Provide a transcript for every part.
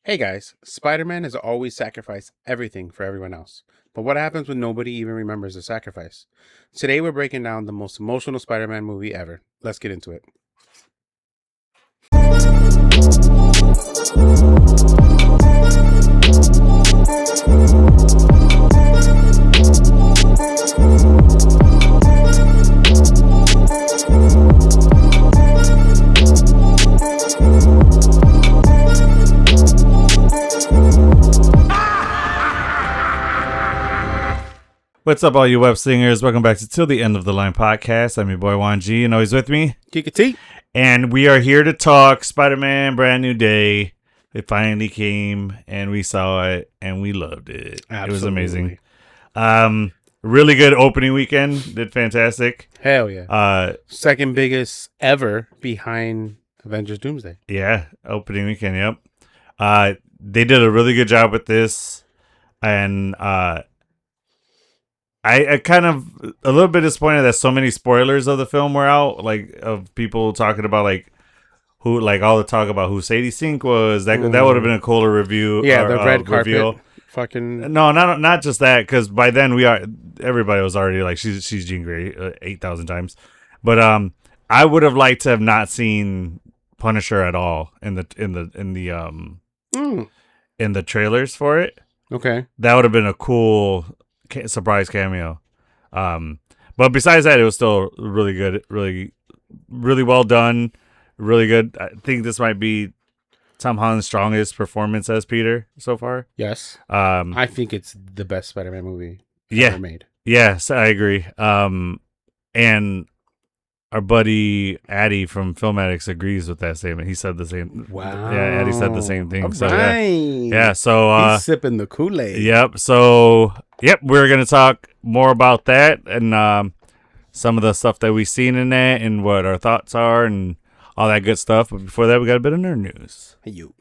Hey guys, Spider-Man has always sacrificed everything for everyone else. But what happens when nobody even remembers the sacrifice? Today we're breaking down the most emotional Spider-Man movie ever. Let's get into it. What's up, all you web singers? Welcome back to Till the End of the Line podcast. I'm your boy Juan G, and always with me. Kikati. And we are here to talk Spider-Man Brand New Day. It finally came, and we saw it, and we loved it. Absolutely. It was amazing. Really good opening weekend. Did fantastic. Hell yeah. Second biggest ever behind Avengers Doomsday. Yeah, opening weekend, yep. They did a really good job with this, and I kind of a little bit disappointed that so many spoilers of the film were out, like of people talking about like who, like all the talk about who Sadie Sink was. That would have been a cooler review. Yeah, the red carpet. Reveal. Fucking no, not just that, because by then everybody was already like she's Jean Grey 8,000 times, but I would have liked to have not seen Punisher at all in the trailers for it. Okay, that would have been a cool surprise cameo. But besides that, it was still really good, really well done, really good. I think this might be Tom Holland's strongest performance as Peter so far. yes. I think it's the best Spider-Man movie ever made. Yes, I agree. And our buddy Addy from Film Addicts agrees with that statement. He said the same. Wow. Yeah, Addy said the same thing. All so right. yeah. So he's sipping the Kool-Aid. Yep. So we're gonna talk more about that and some of the stuff that we've seen in that and what our thoughts are and all that good stuff. But before that, we got a bit of nerd news. Hey, you.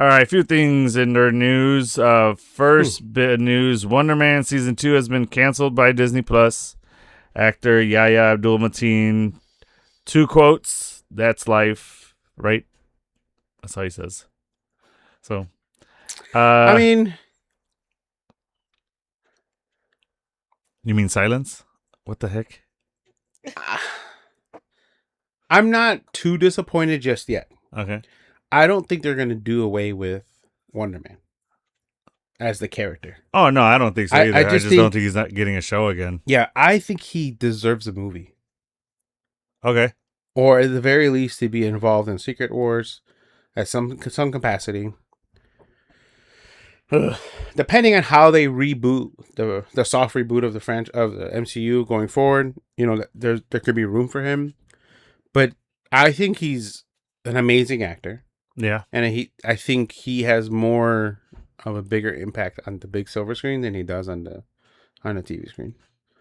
All right, a few things in nerd news. First bit of news: Wonder Man season 2 has been canceled by Disney Plus. Actor Yahya Abdul-Mateen, 2 quotes: "That's life," right? That's how he says. So, I mean, you mean silence? What the heck? I'm not too disappointed just yet. Okay. I don't think they're going to do away with Wonder Man as the character. Oh, no, I don't think so either. I just don't think he's not getting a show again. Yeah, I think he deserves a movie. Okay. Or at the very least, to be involved in Secret Wars at some capacity. Depending on how they reboot the soft reboot of the MCU going forward, you know, there could be room for him. But I think he's an amazing actor. Yeah. And I think he has more of a bigger impact on the big silver screen than he does on the TV screen.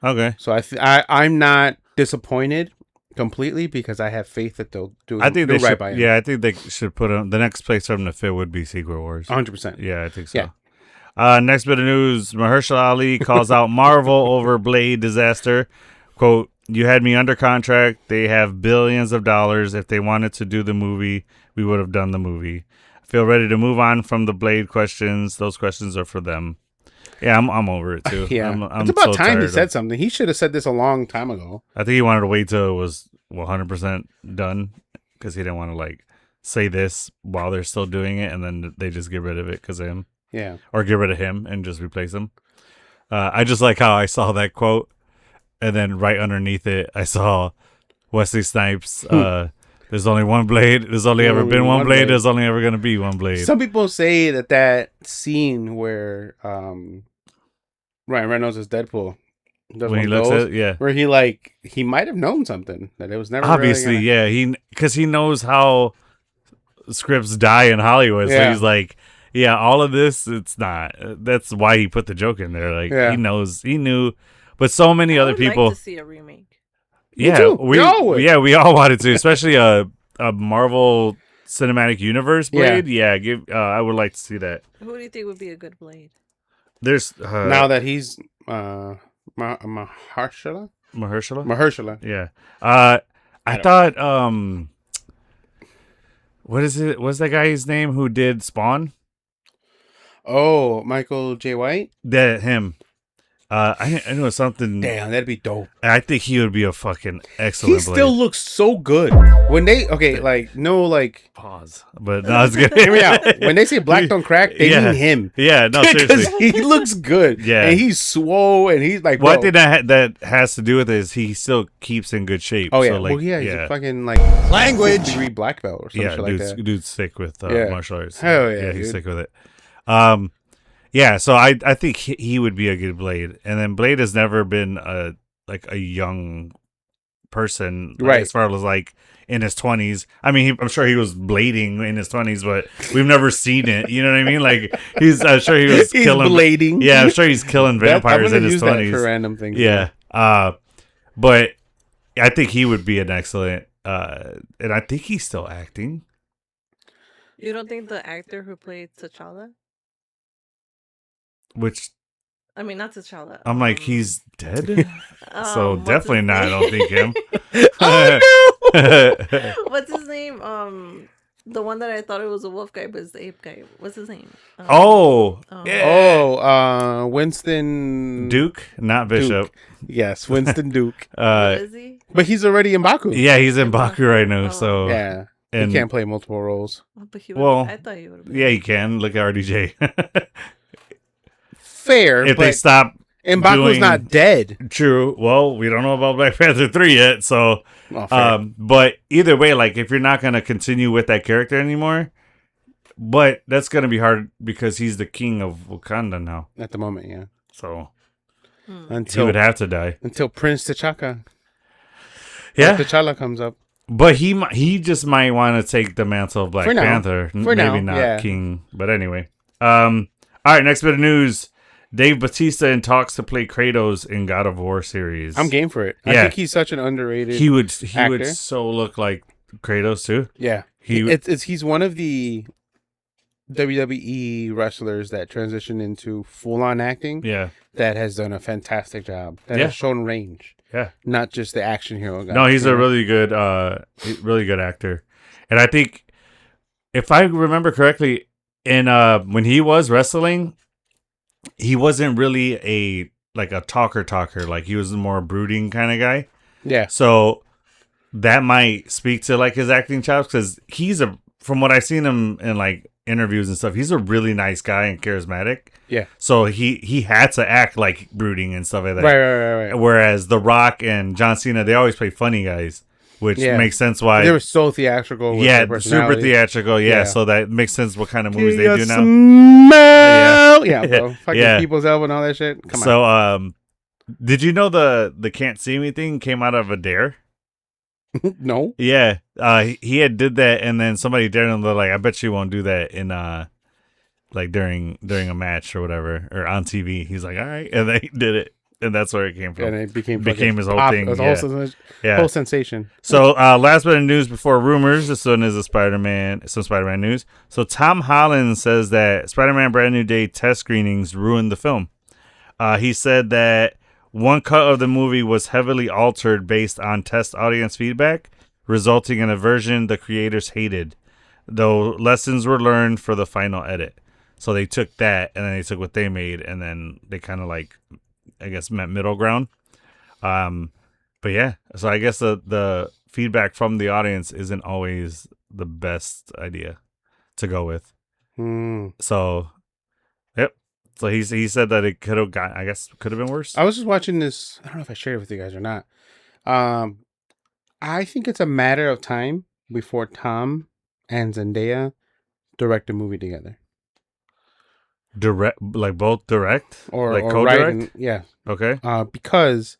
Okay. So I'm not disappointed completely because I have faith that they'll do I think do they right should, by him. Yeah, I think they should put him. The next place for him to fit would be Secret Wars. 100%. Yeah, I think so. Yeah. Next bit of news: Mahershala Ali calls out Marvel over Blade disaster. Quote: "You had me under contract. They have billions of dollars. If they wanted to do the movie, we would have done the movie. I feel ready to move on from the Blade questions. Those questions are for them." Yeah, I'm over it too. Yeah, I'm it's about so time he tired said something. He should have said this a long time ago. I think he wanted to wait till it was 100% done because he didn't want to like say this while they're still doing it and then they just get rid of it because of him. Yeah, or get rid of him and just replace him. I just like how I saw that quote, and then right underneath it, I saw Wesley Snipes. There's only one Blade. There's only ever been one Blade. There's only ever going to be one Blade. Some people say that scene where Ryan Reynolds is Deadpool, when he looks at it, where he might have known something that it was never obviously really because he knows how scripts die in Hollywood. So he's like, yeah, all of this, it's not. That's why he put the joke in there. Like he knew, but so many other people like to see a remake. Yeah, we all wanted to, especially a Marvel Cinematic Universe Blade. Yeah, I would like to see that. Who do you think would be a good Blade? There's now that he's Mahershala. Mahershala. Mahershala. Yeah. I don't- thought what is it? What's that guy's name who did Spawn? Oh, Michael J. White. That him. I know something. Damn, that'd be dope. I think he would be a fucking He excellent still Blade. looks so good. When they Pause. But no, it's good. hear me out. When they say black don't crack, they Yeah. mean him. Yeah, no, Because seriously. he looks good. Yeah. And he's swole and he's like, One bro. thing that has to do with it is he still keeps in good shape. Oh yeah. So, like, Well, yeah, he's yeah. a fucking like Language. degree black belt or something Yeah, like that. dude's sick with Yeah. martial arts. Hell yeah, he's dude. sick with it. Yeah, so I think he would be a good Blade, and then Blade has never been a young person, like, Right. as far as like in his 20s. I mean, I'm sure he was blading in his 20s, but we've never seen it. You know what I mean? Like I'm sure he was He's killing blading. Yeah, I'm sure he's killing vampires I'm in gonna his use that 20s. for random things. Yeah. But I think he would be an excellent and I think he's still acting. You don't think the actor who played T'Challa? Which I mean, not T'Challa. I'm like, he's dead? So what's definitely his not. I don't think him. Oh name? What's his name? The one that I thought it was a wolf guy, but it's the ape guy. What's his name? Oh, no! yeah. Winston Duke, not Bishop. Duke. Yes, Winston Duke. What is he? But he's already in Baku. Yeah, he's in Baku right now. Oh. So Yeah. and He can't play multiple roles. Oh, but he Well, I thought he would. yeah, he can. Look at RDJ. Fair, If but they stop, M'Baku's doing- not dead. true. Well, we don't know about Black Panther 3 yet, so Oh, fair. but either way, like if you're not gonna continue with that character anymore, but that's gonna be hard because he's the king of Wakanda now. At the moment, yeah. So he Until would have to die. Prince T'Chaka. Yeah, T'Challa comes up. but he just might want to take the mantle of Black For now. Panther. For Maybe now, not yeah. king, but anyway. All right, next bit of news. Dave Bautista in talks to play Kratos in God of War series. I'm game for it. I Yeah. think he's such an underrated. He would actor. so look like Kratos too. Yeah, he's one of the WWE wrestlers that transitioned into full on acting. Yeah. That has done a fantastic job. That Yeah. has shown range. Yeah. Not just the action hero guy. No, he's you a know? really good actor. And I think if I remember correctly, in when he was wrestling, he wasn't really a talker. Like he was a more brooding kind of guy. Yeah. So that might speak to like his acting chops because from what I've seen him in like interviews and stuff, he's a really nice guy and charismatic. Yeah. So he had to act like brooding and stuff like that. Right. Whereas The Rock and John Cena, they always play funny guys, which Yeah. makes sense why. They were so theatrical. With their Super personality. theatrical. Yeah, Yeah. so that makes sense what kind of movies they Give do us now. some milk. Yeah, bro. Fucking Yeah. people's elbow and all that shit. Come on. So, did you know the Can't See Me thing came out of a dare? No. Yeah, he had did that, and then somebody dared him. They're like, "I bet you won't do that in like during a match or whatever, or on TV." He's like, "All right," and they did it, and that's where it came from. And it became his whole thing. It was a Yeah. whole, whole sensation. So, last bit of news before rumors. This one is some Spider-Man news. So, Tom Holland says that Spider-Man Brand New Day test screenings ruined the film. He said that one cut of the movie was heavily altered based on test audience feedback, resulting in a version the creators hated, though lessons were learned for the final edit. So they took that, and then they took what they made, and then they kind of like, I guess, met middle ground. But yeah, so I guess the feedback from the audience isn't always the best idea to go with. So, yep. So he said that it could have been worse. I was just watching this. I don't know if I shared it with you guys or not. I think it's a matter of time before Tom and Zendaya direct a movie together. Direct, like both direct Or like or co-direct. writing, yeah. Okay. Because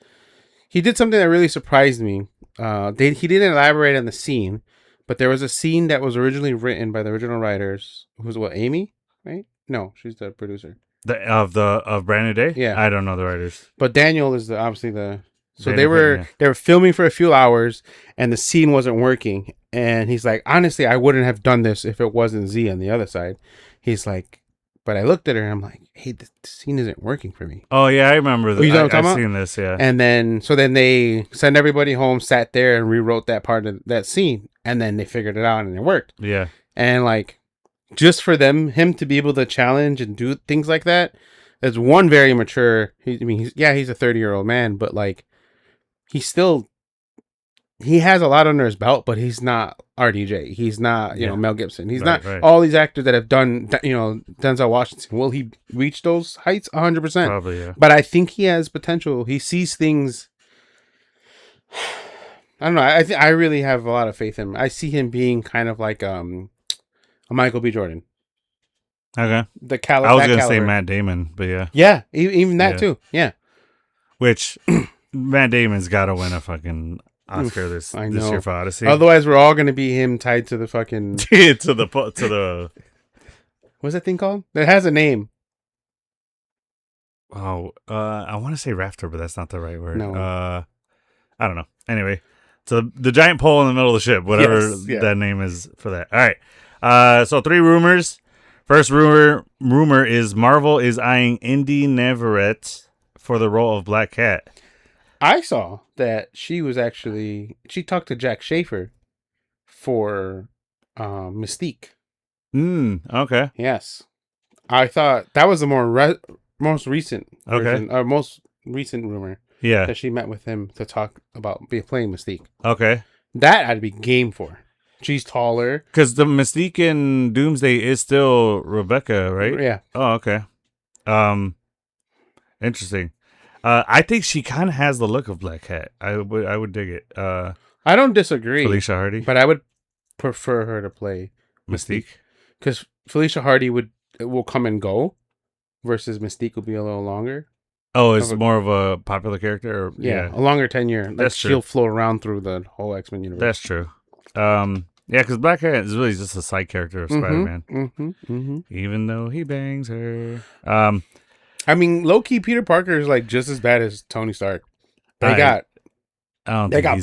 he did something that really surprised me. He didn't elaborate on the scene, but there was a scene that was originally written by the original writers. Who's Amy, right? No, she's the producer. Of Brand New Day. Yeah. I don't know the writers. But Daniel is obviously the. So Daniel Craig, they were filming for a few hours, and the scene wasn't working. And he's like, honestly, I wouldn't have done this if it wasn't Z on the other side. He's like, But I looked at her and I'm like, hey, this scene isn't working for me. Oh yeah, I remember You know what I'm I've talking seen this. Yeah. And then they send everybody home, sat there and rewrote that part of that scene, and then they figured it out and it worked. Yeah. And like, just for him to be able to challenge and do things like that, is one very mature. He's a 30-year-old man, but like, he has a lot under his belt, but he's not RDJ. He's not, you know, Mel Gibson. He's not all these actors that have done, you know, Denzel Washington. Will he reach those heights? 100%. Probably, yeah. But I think he has potential. He sees things. I don't know. I really have a lot of faith in him. I see him being kind of like a Michael B. Jordan. Okay. I was gonna say Matt Damon, but yeah. Yeah, even that too. Yeah. Which Matt Damon's got to win a fucking Oscar this year for Odyssey. Otherwise, we're all gonna be him tied to the fucking to the what's that thing called? That has a name. Oh, I want to say rafter, but that's not the right word. No. I don't know. Anyway, so the giant pole in the middle of the ship, whatever that name is for that. All right. So 3 rumors. First rumor is Marvel is eyeing Indy Neverett for the role of Black Cat. I saw that she talked to Jack Schaefer for Mystique. Okay. Yes. I thought that was the most recent version, okay. Most recent rumor. Yeah. That she met with him to talk about playing Mystique. Okay. That I'd be game for. She's taller. Because the Mystique in Doomsday is still Rebecca, right? Yeah. Oh, okay. Interesting. I think she kind of has the look of Black Cat. I would dig it. I don't disagree. Felicia Hardy. But I would prefer her to play Mystique. Because Felicia Hardy will come and go, versus Mystique will be a little longer. Oh, it's more of a popular character? Or, yeah, a longer tenure. Like, that's true. She'll float around through the whole X-Men universe. That's true. Yeah, because Black Cat is really just a side character of Spider-Man. Even though he bangs her. I mean, low-key, Peter Parker is like just as bad as Tony Stark. They got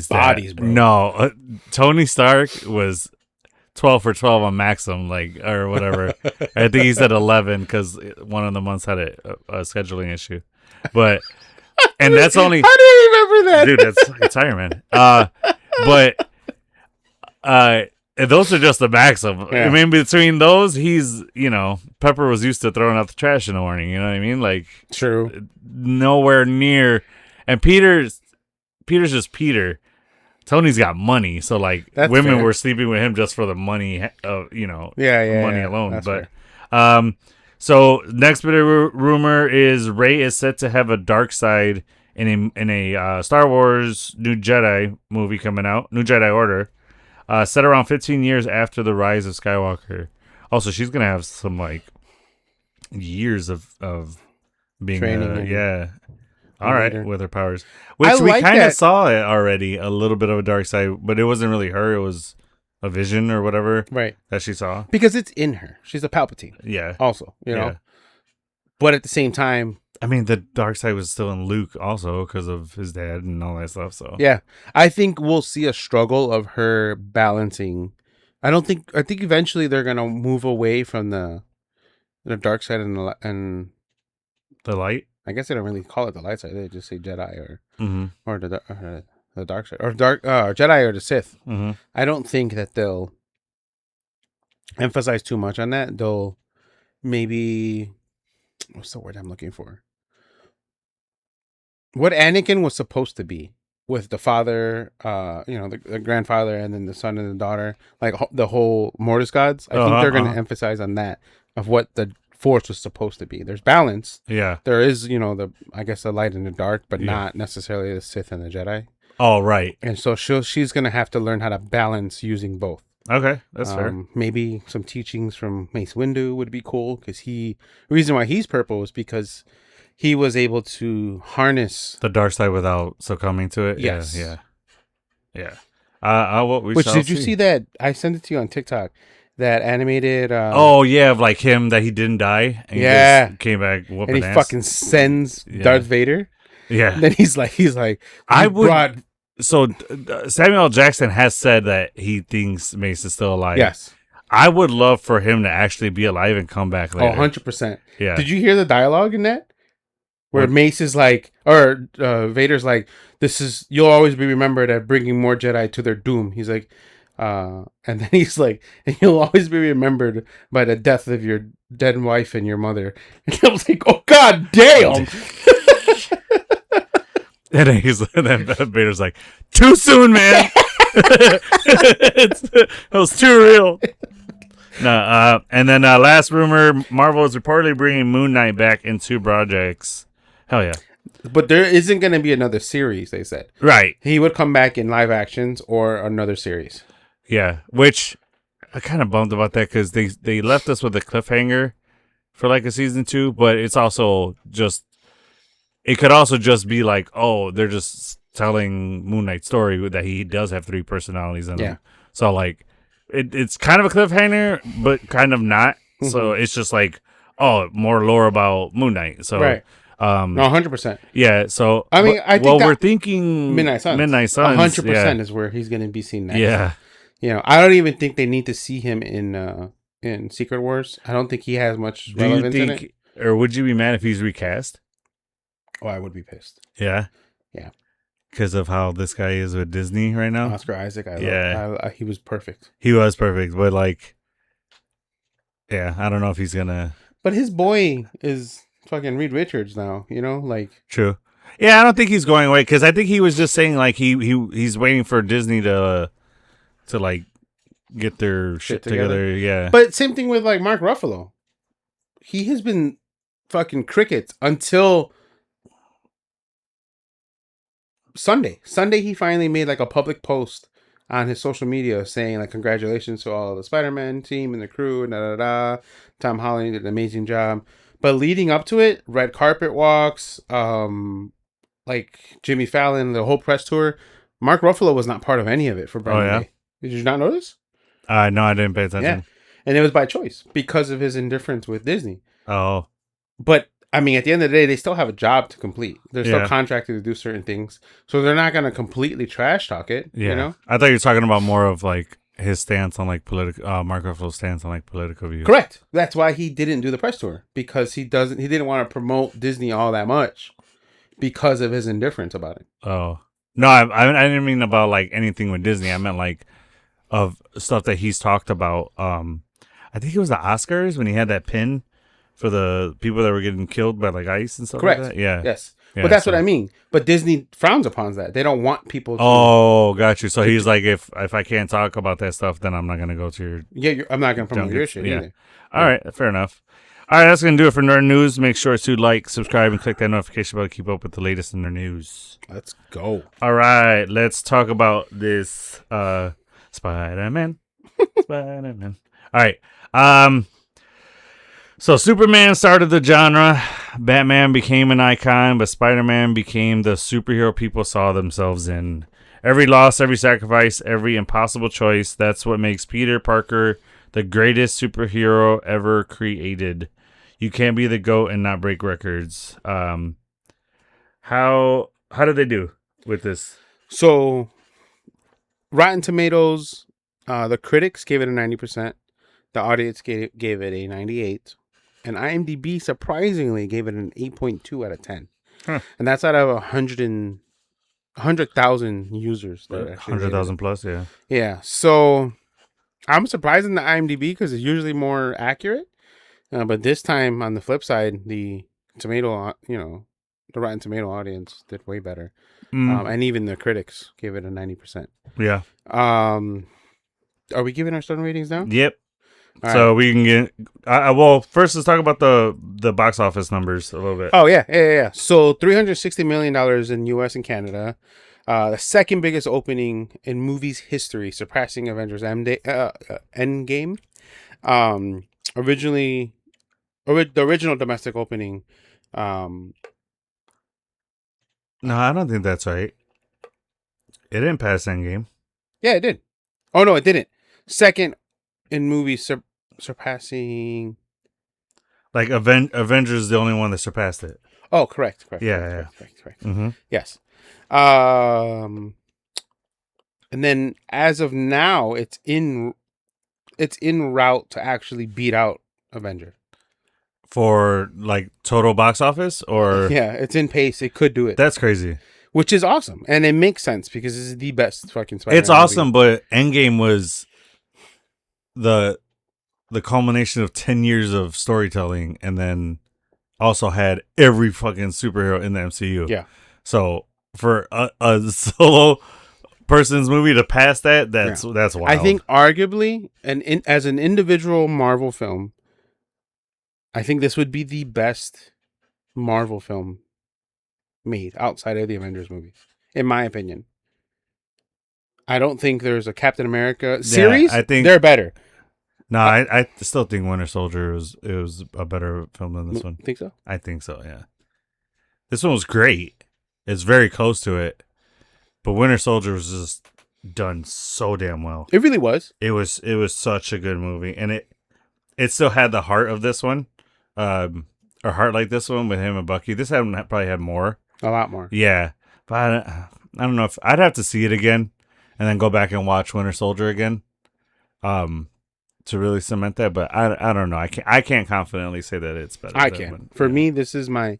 bodies, bro. No, Tony Stark was 12 for 12 on Maxim, or whatever. I think he said 11 because one of the months had a scheduling issue. But, and that's only. How do you remember that? Dude, it's Iron Man. But, those are just the Maxim. Yeah. I mean, between those, he's, Pepper was used to throwing out the trash in the morning. You know what I mean? Like, true. Nowhere near. And Peter's just Peter. Tony's got money, so that's women fair. were sleeping with him just for the money, money alone. That's but fair. So next bit of rumor is Rey is set to have a dark side in a Star Wars New Jedi movie coming out, New Jedi Order, set around 15 years after the rise of Skywalker. Also, she's gonna have some years of being training. All right, with her powers. Which we kind of saw it already, a little bit of a dark side, but it wasn't really her. It was a vision or whatever that she saw. Because it's in her. She's a Palpatine. Yeah. Also, you know. But at the same time. I mean, the dark side was still in Luke also because of his dad and all that stuff. So yeah. I think we'll see a struggle of her balancing. I think eventually they're going to move away from the dark side and the light. I guess they don't really call it the light side. They just say Jedi or the dark side or Jedi or the Sith. Mm-hmm. I don't think that they'll emphasize too much on that. They'll maybe, what's the word I'm looking for? What Anakin was supposed to be with the father, the grandfather, and then the son and the daughter, like the whole Mortis gods. I think they're going to emphasize on that of what the Force was supposed to be. There's balance. Yeah. There is, the light and the dark, but not necessarily the Sith and the Jedi. Oh, right. And so she's going to have to learn how to balance using both. Okay, that's fair. Maybe some teachings from Mace Windu would be cool because the reason why he's purple is because he was able to harness the dark side without succumbing to it. Yes. Yeah. Did you see that? I sent it to you on TikTok. That animated. Of him that he didn't die. And he just came back whooping and he ass. fucking sends Darth Vader. Yeah. And then he's like, So Samuel L. Jackson has said that he thinks Mace is still alive. Yes. I would love for him to actually be alive and come back later. 100%. Yeah. Did you hear the dialogue in that? Where What? Mace is like, or Vader's like, you'll always be remembered at bringing more Jedi to their doom. He's like, and then he's like, and you'll always be remembered by the death of your dead wife and your mother. And I was like, oh, god damn. And then Vader's like, too soon, man. It was too real. No, and then last rumor, Marvel is reportedly bringing Moon Knight back in 2 projects. Hell yeah. But there isn't going to be another series, they said. Right. He would come back in live actions or another series. Yeah, which I kind of bummed about that because they left us with a cliffhanger for like a season 2, but it's also just, it could also just be like, oh, they're just telling Moon Knight's story that he does have 3 personalities in him. So like, it's kind of a cliffhanger, but kind of not. Mm-hmm. So it's just like, oh, more lore about Moon Knight. So right. No, 100%. Yeah, so I mean, I think we're thinking Midnight Suns. 100% is where he's going to be seen next. Yeah. You know, I don't even think they need to see him in Secret Wars. I don't think he has much relevance in it. Or would you be mad if he's recast? Oh, I would be pissed. Yeah? Yeah. Because of how this guy is with Disney right now? Oscar Isaac, he was perfect. He was perfect, but like, yeah, I don't know if he's going to... But his boy is fucking Reed Richards now, you know? Like... True. Yeah, I don't think he's going away, because I think he was just saying, like, he's waiting for Disney to like, get their shit together. Yeah. But same thing with, like, Mark Ruffalo. He has been fucking crickets until... Sunday, he finally made like a public post on his social media saying like congratulations to all the Spider-Man team and the crew and Tom Holland did an amazing job. But leading up to it, red carpet walks, like Jimmy Fallon, the whole press tour, Mark Ruffalo was not part of any of it for Brandon Day. Did you not notice? No, I didn't pay attention. Yeah, and it was by choice because of his indifference with Disney. Oh, but. I mean, at the end of the day, they still have a job to complete. They're still contracted to do certain things. So they're not going to completely trash talk it, you know? I thought you were talking about more of like his stance on like political, Mark Ruffalo's stance on like political views. Correct. That's why he didn't do the press tour. Because he didn't want to promote Disney all that much because of his indifference about it. Oh. No, I didn't mean about like anything with Disney. I meant like of stuff that he's talked about. I think it was the Oscars when he had that pin for the people that were getting killed by like ice and stuff. Correct. Like that? Yeah. Yes. Yeah, but that's what I mean. But Disney frowns upon that. They don't want people to... Oh, got you. So he's like, if I can't talk about that stuff, then I'm not going to go to your... Yeah, I'm not going to promote your shit either. All right. Fair enough. All right. That's going to do it for Nerd News. Make sure to like, subscribe, and click that notification bell to keep up with the latest in their news. Let's go. All right. Let's talk about this Spider-Man. Spider-Man. All right. So Superman started the genre, Batman became an icon, but Spider-Man became the superhero people saw themselves in. Every loss, every sacrifice, every impossible choice, that's what makes Peter Parker the greatest superhero ever created. You can't be the GOAT and not break records. How did they do with this? So Rotten Tomatoes, the critics gave it a 90%. The audience gave it a 98%. And IMDb surprisingly gave it an 8.2 out of 10. Huh. And that's out of 100,000 users. 100,000 plus, yeah. Yeah. So I'm surprised in the IMDb because it's usually more accurate. But this time, on the flip side, the Rotten Tomato audience did way better. And even the critics gave it a 90%. Yeah. Are we giving our stern ratings now? Yep. All so right. we can get... well, first let's talk about the box office numbers a little bit. Oh, yeah. So $360 million in U.S. and Canada. The second biggest opening in movies history, surpassing Avengers Endgame. The original domestic opening. No, I don't think that's right. It didn't pass Endgame. Yeah, it did. Oh, no, it didn't. Second in movies surpassing... Like Avengers is the only one that surpassed it. Oh, correct. Yeah. Correct. Mm-hmm. Yes. And then as of now, it's in it's in route to actually beat out Avenger. For like total box office, or Yeah, it's in pace. It could do it, that's crazy. which is awesome, and it makes sense because this is the best fucking Spider-Man It's awesome, but Endgame was the culmination of 10 years of storytelling, and then also had every fucking superhero in the MCU. Yeah. So for a solo person's movie to pass that's wild. I think arguably, as an individual Marvel film, I think this would be the best Marvel film made outside of the Avengers movies, in my opinion. I don't think there's a Captain America series. I think they're better. No, I still think Winter Soldier was a better film than this one. Think so? I think so, yeah. This one was great. It's very close to it. But Winter Soldier was just done so damn well. It really was. It was such a good movie, and it still had the heart of this one. Or heart like this one with him and Bucky. This had probably had more. A lot more. Yeah. But I don't know if I'd have to see it again and then go back and watch Winter Soldier again. To really cement that, but I don't know. I can't confidently say that it's better. I can. For me, this is my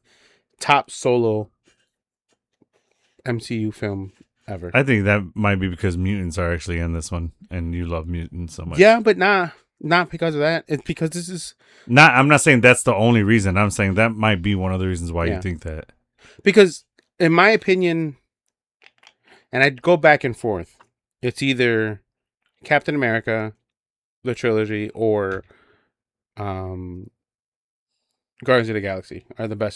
top solo MCU film ever. I think that might be because mutants are actually in this one, and you love mutants so much. Yeah, but not because of that. It's because this is not. I'm not saying that's the only reason. I'm saying that might be one of the reasons why you think that. Because, in my opinion, and I'd go back and forth. It's either Captain America, the trilogy, or Guardians of the Galaxy are the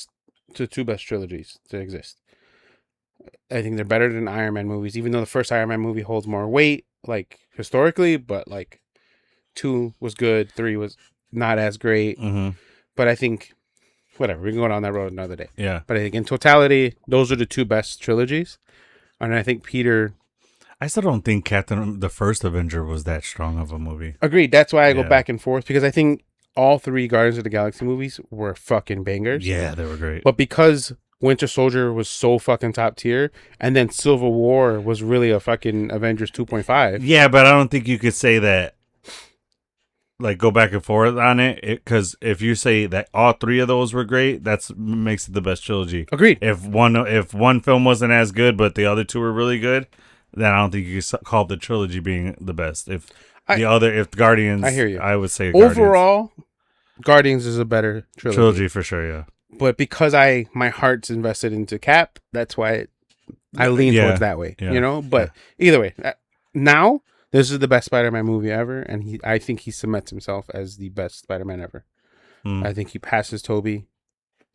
two best trilogies to exist. I think they're better than Iron Man movies, even though the first Iron Man movie holds more weight, like historically, but like 2 was good, 3 was not as great. Mm-hmm. But I think, whatever, we can go down that road another day. Yeah. But I think in totality, those are the two best trilogies. And I think I still don't think the first Avenger was that strong of a movie. Agreed. That's why I go back and forth, because I think all 3 Guardians of the Galaxy movies were fucking bangers. Yeah, they were great. But because Winter Soldier was so fucking top tier, and then Civil War was really a fucking Avengers 2.5. Yeah, but I don't think you could say that, like, go back and forth on it, because if you say that all 3 of those were great, that makes it the best trilogy. Agreed. If one film wasn't as good, but the other 2 were really good, then I don't think you could call the trilogy being the best. If Guardians, I hear you. I would say overall, Guardians is a better trilogy. Trilogy for sure, yeah. But because my heart's invested into Cap, that's why I lean towards that way. Yeah. You know, but either way, now this is the best Spider-Man movie ever, and I think he cements himself as the best Spider-Man ever. I think he passes Tobey.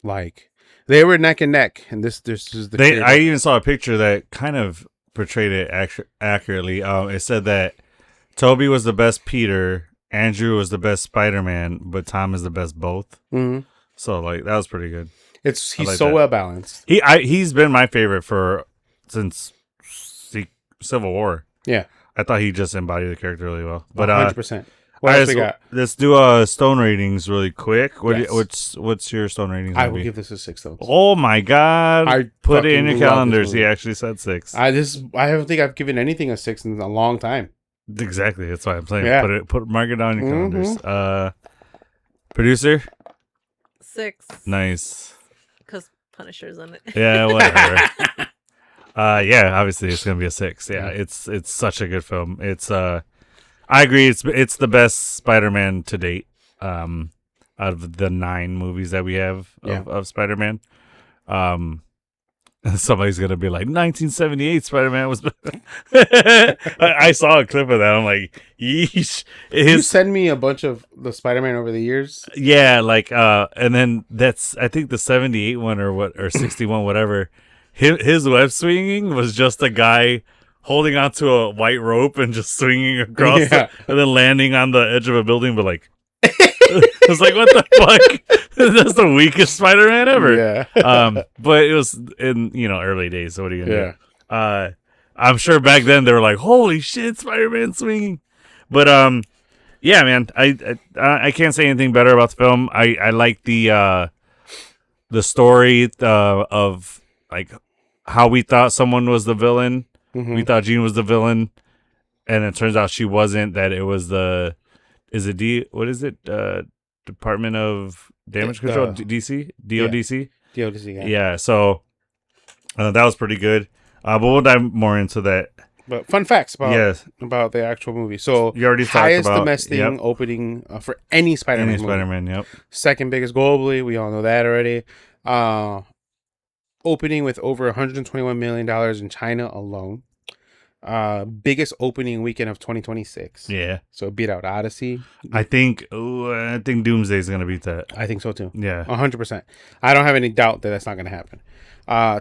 Like, they were neck and neck, and this is the. I even saw a picture that kind of portrayed it accurately. It said that Tobey was the best Peter, Andrew was the best Spider-Man, but Tom is the best both. Mm-hmm. So, like, that was pretty good. He's like so that. well balanced. He's been my favorite since Civil War. Yeah, I thought he just embodied the character really well. But 100%. What else we got? Let's do stone ratings really quick. Yes. What's your stone ratings? I will give this a 6 though. Oh my god! I put it in your fucking love calendars. this He movie. actually said 6. I don't think I've given anything a 6 in a long time. Exactly. That's why I'm saying. Yeah. Mark it down in your calendars. Producer. 6. Nice. Because Punisher's in it. Yeah, whatever. Yeah, obviously it's gonna be a 6. Yeah, it's such a good film. It's I agree. It's the best Spider-Man to date. Out of the 9 movies that we have of Spider-Man. Somebody's gonna be like, 1978 Spider-Man was. I saw a clip of that. I'm like, yeesh. You send me a bunch of the Spider-Man over the years. Yeah, like, and then that's I think the 78 one or 61 whatever. His web swinging was just a guy holding onto a white rope and just swinging across and then landing on the edge of a building. But like, it was like, what the fuck? That's the weakest Spider-Man ever. Yeah. But it was in early days. So what are you gonna Yeah. do? I'm sure back then they were like, holy shit, Spider-Man swinging. But yeah, man, I can't say anything better about the film. I like the story of like how we thought someone was the villain. Mm-hmm. We thought Jean was the villain, and it turns out she wasn't. That it was the is it what is it? Department of Damage Control, DC, DODC. DODC, yeah. Yeah, so that was pretty good. But we'll dive more into that. But fun facts Yes, about the actual movie. So you already talked highest about domestic opening for any Spider-Man movie. Spider-Man. Yep. Second biggest globally. We all know that already. Opening with over $121 million in China alone. Biggest opening weekend of 2026. Yeah. So it beat out Odyssey. I think Doomsday is gonna beat that. I think so too. Yeah. 100%. I don't have any doubt that that's not going to happen.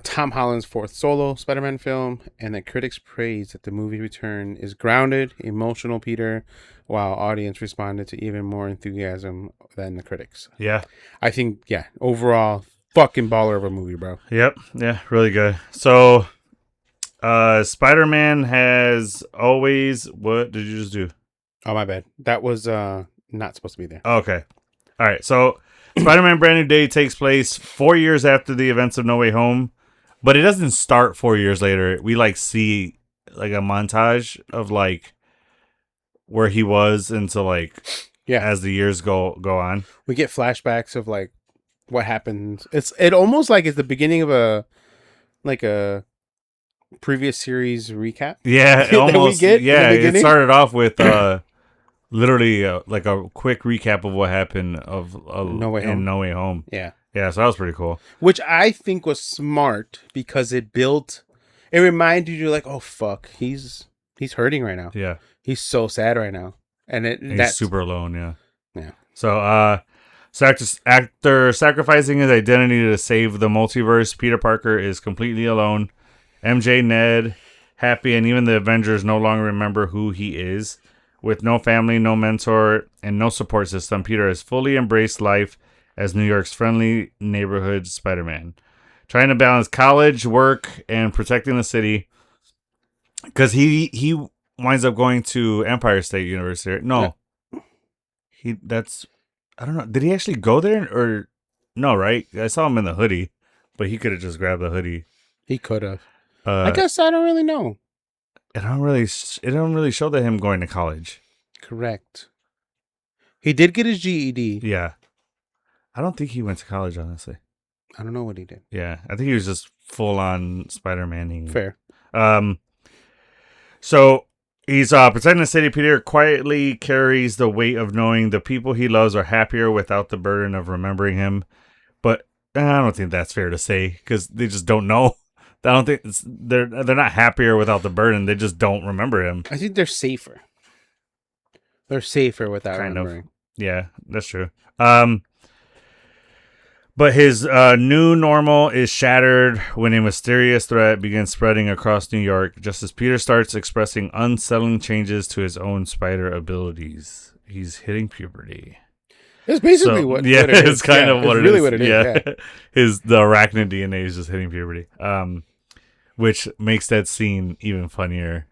Tom Holland's fourth solo Spider-Man film, and the critics praise that the movie return is grounded, emotional, Peter, while audience responded to even more enthusiasm than the critics. Yeah. I think, overall, fucking baller of a movie, bro. Yep. Yeah. Really good. So, Spider-Man has always. What did you just do? Oh, my bad. That was not supposed to be there. Okay. All right. So, Spider-Man Brand New Day takes place 4 years after the events of No Way Home, but it doesn't start 4 years later. We see a montage of where he was until as the years go on. We get flashbacks of what happened. It almost it's the beginning of a previous series recap. Yeah, almost. Yeah, it started off with literally a quick recap of what happened in No Way Home. Yeah. Yeah, so that was pretty cool. Which I think was smart because it reminded you oh fuck, he's hurting right now. Yeah. He's so sad right now. And he's super alone, yeah. Yeah. So after sacrificing his identity to save the multiverse, Peter Parker is completely alone. MJ, Ned, Happy, and even the Avengers no longer remember who he is. With no family, no mentor, and no support system, Peter has fully embraced life as New York's friendly neighborhood Spider-Man. Trying to balance college, work, and protecting the city. Because he winds up going to Empire State University. No. I don't know. Did he actually go there? Or no, right? I saw him in the hoodie, but he could have just grabbed the hoodie. He could have. I guess I don't really know. It don't really show that him going to college. Correct. He did get his GED. Yeah. I don't think he went to college, honestly. I don't know what he did. Yeah. I think he was just full on Spider-Man-ing. Fair. So he's protecting the city. Peter quietly carries the weight of knowing the people he loves are happier without the burden of remembering him. But I don't think that's fair to say because they just don't know. I don't think they're not happier without the burden. They just don't remember him. I think they're safer. They're safer without remembering. Yeah, that's true. But his new normal is shattered when a mysterious threat begins spreading across New York, just as Peter starts expressing unsettling changes to his own spider abilities. He's hitting puberty. That's basically what it is. It's kind of what it is. Really what it is. Yeah. The arachnid DNA is just hitting puberty. Which makes that scene even funnier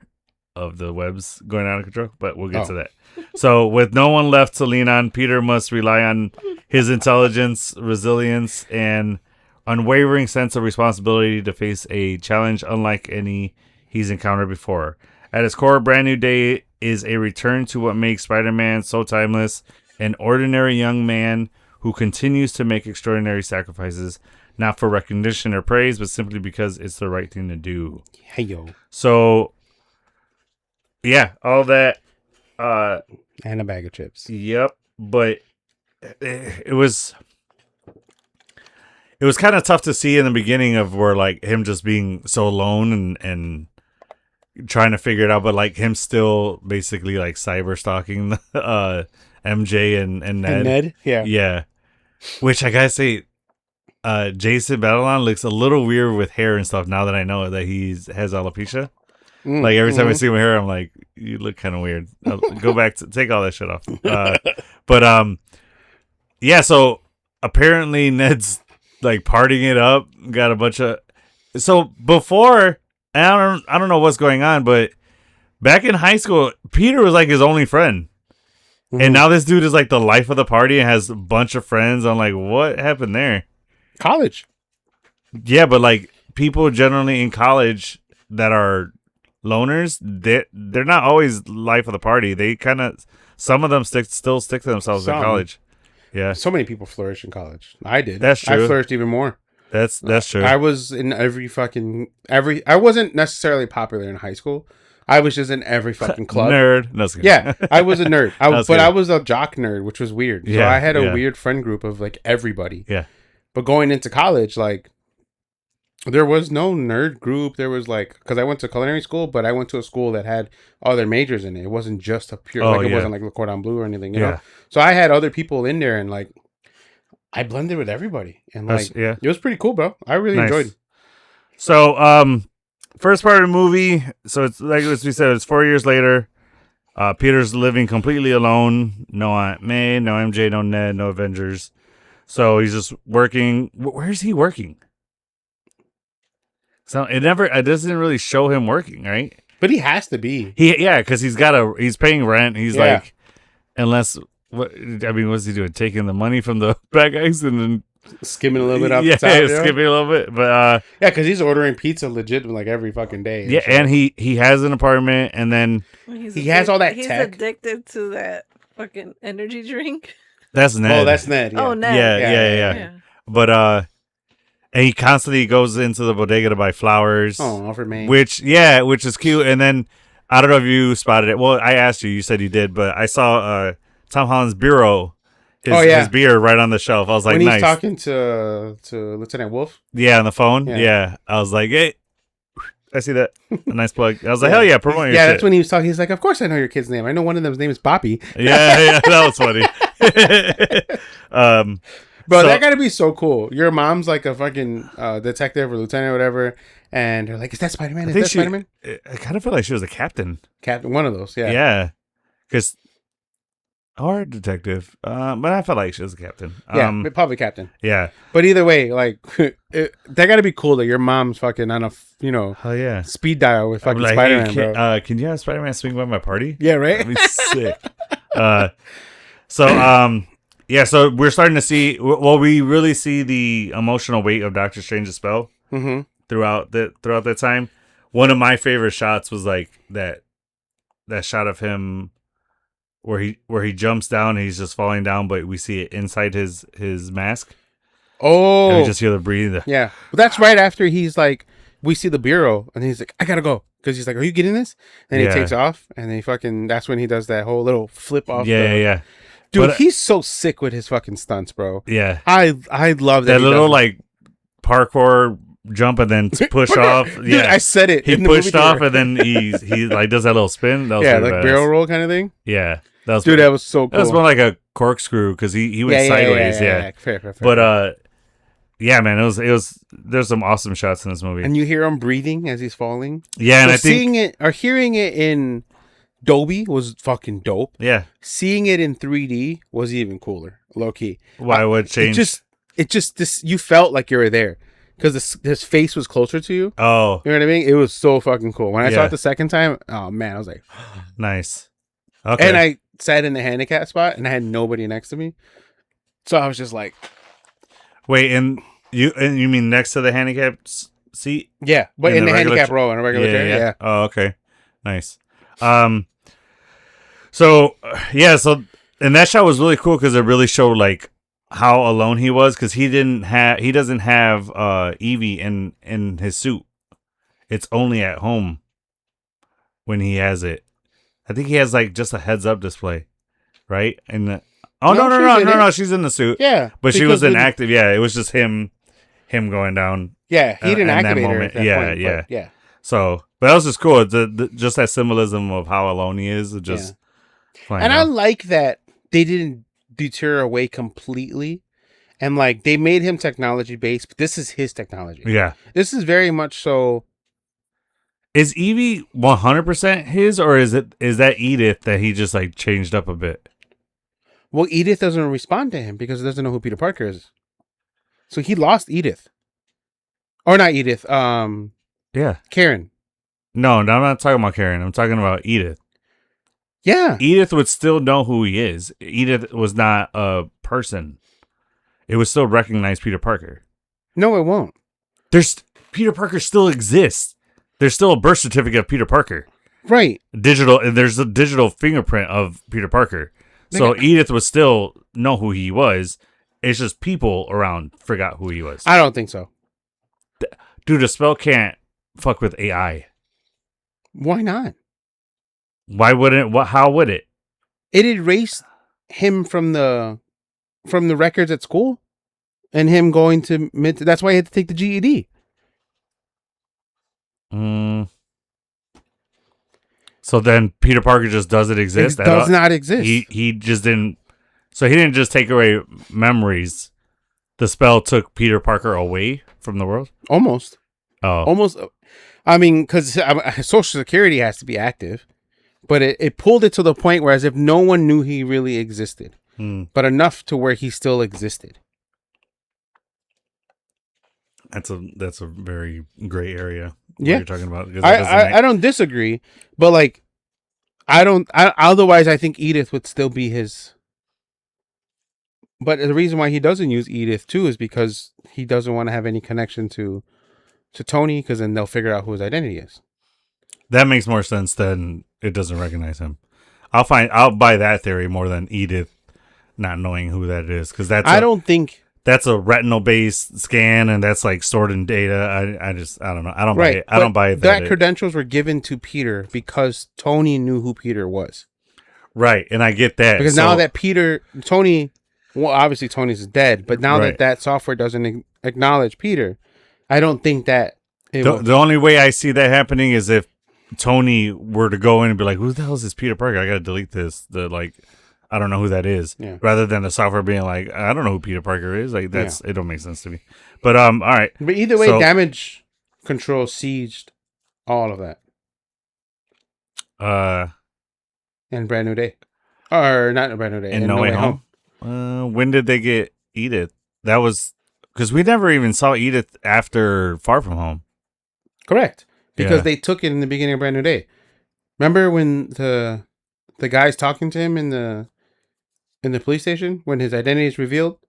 of the webs going out of control, but we'll get to that. So with no one left to lean on, Peter must rely on his intelligence, resilience, and unwavering sense of responsibility to face a challenge unlike any he's encountered before. At its core, Brand New Day is a return to what makes Spider-Man so timeless, an ordinary young man who continues to make extraordinary sacrifices, not for recognition or praise, but simply because it's the right thing to do. Hey, yo. So, yeah, all that. And a bag of chips. Yep, but it was kind of tough to see in the beginning of where him just being so alone and trying to figure it out, but him still basically cyber stalking MJ and Ned. And Ned, yeah. Which I gotta say, Jason Batalon looks a little weird with hair and stuff now that I know that he has alopecia. Every time I see my hair, I'm like, you look kind of weird. I'll go back to take all that shit off. Yeah. So apparently Ned's partying it up. Got a bunch of. So before, I don't know what's going on, but back in high school, Peter was his only friend. And now this dude is the life of the party and has a bunch of friends. I'm like, what happened there? College. Yeah, but people generally in college that are loners, they're not always life of the party. They kind of, some of them still stick to themselves in Some. college. Yeah, So many people flourish in college. I did. That's true. I flourished even more. that's true. I was in every. I wasn't necessarily popular in high school. I was just in every fucking club. Nerd. No, just kidding. Yeah, I was a nerd. was But good. I was a jock nerd, which was weird. So Yeah, I had a yeah. weird friend group of like everybody. Yeah. But going into college, like, there was no nerd group. There was like, because I went to culinary school, but I went to a school that had other majors in it. It wasn't just a pure, Oh, it yeah. wasn't like Le Cordon Bleu or anything, you Yeah. know? So I had other people in there and like, I blended with everybody. And like, Yeah. it was pretty cool, bro. I really Nice. enjoyed it. So, first part of the movie. So it's like as we said, it's 4 years later. Peter's living completely alone. No Aunt May, no MJ, no Ned, no Avengers. So he's just working. Where is he working? So it doesn't really show him working, right? But he has to be. Because he's paying rent. He's Yeah. like, unless what's he doing? Taking the money from the bad guys and then Skimming a little bit off yeah, the top. You know? skipping a little bit. But Yeah, because he's ordering pizza legit like every fucking day. yeah, shit. and he has an apartment, and then He has all that He's tech. addicted to that fucking energy drink. that's Ned. Oh, that's Ned. Yeah. Oh, Ned. Yeah. But and he constantly goes into the bodega to buy flowers. Oh, for me. Which is cute. And then I don't know if you spotted it. Well, I asked you. You said you did, but I saw Tom Holland's bureau. His beer right on the shelf. I was like, when he's nice. talking to Lieutenant Wolf. Yeah, on the phone. Yeah. Yeah. I was like, hey, I see that. A nice plug. I was like, hell yeah, promote your Yeah, shit. that's when he was talking. He's like, of course I know your kid's name. I know one of them's name is Poppy. yeah, that was funny. Bro, So- that gotta be so cool. Your mom's like a fucking detective or lieutenant or whatever, and they're like, is that Spider-Man? Is that Spider-Man? I kind of feel like she was a captain. Captain, one of those, yeah. Yeah. Because, or a detective. But I felt like she was a captain. Yeah, probably Captain. Yeah. But either way, like, that gotta be cool that your mom's fucking on a, Oh, yeah. speed dial with I'm fucking like, Spider-Man, hey, bro. can you have Spider-Man swing by my party? Yeah, right? That'd be sick. So we're starting to see, we really see the emotional weight of Doctor Strange's spell Mm-hmm. throughout that time. One of my favorite shots was like that shot of him where he jumps down and he's just falling down, but we see it inside his mask. Oh. And we just hear the breathing. Yeah. But that's right after he's like, we see the bureau, and he's like, I gotta go. Because he's like, are you getting this? And Yeah. he takes off, and he fucking, that's when he does that whole little flip off. Yeah. Dude, But, he's so sick with his fucking stunts, bro. Yeah. I love that. That he little does it. like parkour jump and then push off. Dude, Yeah. I said it. He in the pushed movie off theater. and then he like does that little spin. That was Yeah, pretty like badass. barrel roll kind of thing. Yeah. That was Dude, that was so cool. That was more like a corkscrew because he went sideways. Yeah. Fair. But yeah, man, it was there's some awesome shots in this movie. And you hear him breathing as he's falling. Yeah, and So I think seeing it or hearing it in Dolby was fucking dope. yeah. Seeing it in 3D was even cooler, low key. Why would change? It just this you felt like you were there because his face was closer to you. Oh, You know what I mean? It was so fucking cool. When I saw Yeah. it the second time, oh man, I was like, nice. Okay. and I sat in the handicap spot and I had nobody next to me, so I was just like, Wait, and you mean next to the handicapped seat? yeah, but In in the the regular handicap row in a regular chair, yeah. Oh, okay. Nice. So and that shot was really cool because it really showed like how alone he was because he doesn't have Evie in his suit. It's only at home when he has it. I think he has like just a heads up display, right? And no, she's in the suit. Yeah, But she because was with- inactive. Yeah, it was just him going down. Yeah, he didn't in that activate her moment. at that Yeah, point, yeah. but yeah. So, but that was just cool. Just that symbolism of how alone he is. Just playing And I out. like that they didn't deter away completely, and like they made him technology based. But this is his technology. Yeah. This is very much so. Is Evie 100% his, or is that Edith that he just like changed up a bit? Well, Edith doesn't respond to him because he doesn't know who Peter Parker is. So he lost Edith, or not Edith. Yeah. Karen. No, I'm not talking about Karen. I'm talking about Edith. Yeah. Edith would still know who he is. Edith was not a person. It would still recognize Peter Parker. No, it won't. Peter Parker still exists. there's still a birth certificate of Peter Parker. Right. Digital, and there's a digital fingerprint of Peter Parker. So Edith would still know who he was. It's just people around forgot who he was. I don't think so. Dude, a spell can't fuck with AI. Why not? Why wouldn't it? How would it? It erased him from the records at school, and him going to that's why he had to take the GED. So then Peter Parker just doesn't exist. It does not exist. He just didn't. So he didn't just take away memories. The spell took Peter Parker away from the world. Almost. Oh, Almost. I mean, because Social Security has to be active, but it pulled it to the point where as if no one knew he really existed, but enough to where he still existed. That's a very gray area. Yeah, you're talking about. I don't disagree, but like, otherwise I think Edith would still be his. But the reason why he doesn't use Edith too is because he doesn't want to have any connection to Tony, because then they'll figure out who his identity is. That makes more sense than it doesn't recognize him. I'll buy that theory more than Edith not knowing who that is, because I don't think that's a retinal based scan, and that's like stored in data. I don't know. I don't buy it. I don't buy it. That credentials were given to Peter because Tony knew who Peter was. Right, and I get that. Because now that Tony, well, obviously Tony's dead, but now that software doesn't acknowledge Peter, I don't think that the only way I see that happening is if Tony were to go in and be like, "Who the hell is this Peter Parker? I got to delete this." I don't know who that is. Yeah. Rather than the software being like, "I don't know who Peter Parker is." Like it don't make sense to me. But all right. But either way, Damage Control sieged all of that. And Brand New Day, or not a Brand New Day, and No Way Home. When did they get Edith? That was because we never even saw Edith after Far From Home. Correct, because they took it in the beginning of Brand New Day. Remember when the guy's talking to him in the police station when his identity is revealed?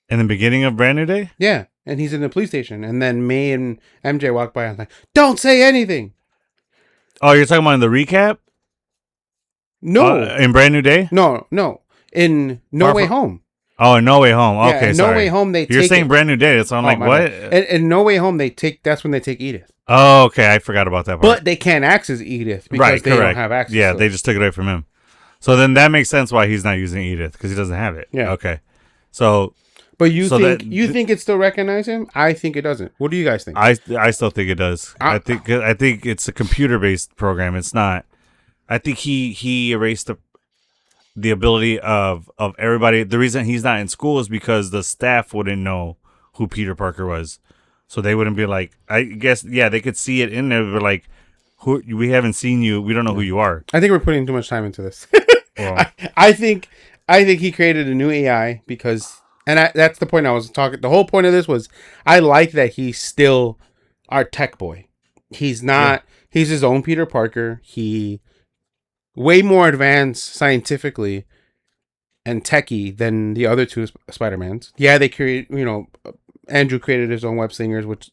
In the beginning of Brand New Day? Yeah, and he's in the police station, and then May and MJ walk by and like, "Don't say anything." Oh, you're talking about in the recap? No, in Brand New Day? No, in No Way Home. Oh, in No Way Home. Okay, in sorry. No Way Home, you're saying Brand New Day. So I'm like, what? In No Way Home, that's when they take Edith. Oh, okay. I forgot about that part. But they can't access Edith because they don't have access. Yeah, they just took it away from him. So then that makes sense why he's not using Edith, because he doesn't have it. Yeah. Okay. So. But you think it still recognize him? I think it doesn't. What do you guys think? I still think it does. I think it's a computer based program. It's not. I think he erased the ability of everybody. The reason he's not in school is because the staff wouldn't know who Peter Parker was. So they wouldn't be like, I guess, they could see it in there, but like, we haven't seen you. We don't know who you are. I think we're putting too much time into this. Well, I think he created a new AI because, and that's the point I was talking. The whole point of this was, I like that he's still our tech boy. He's not. Yeah. He's his own Peter Parker. He way more advanced scientifically and techie than the other two Spider-Mans. Yeah, they create. Andrew created his own web slingers, which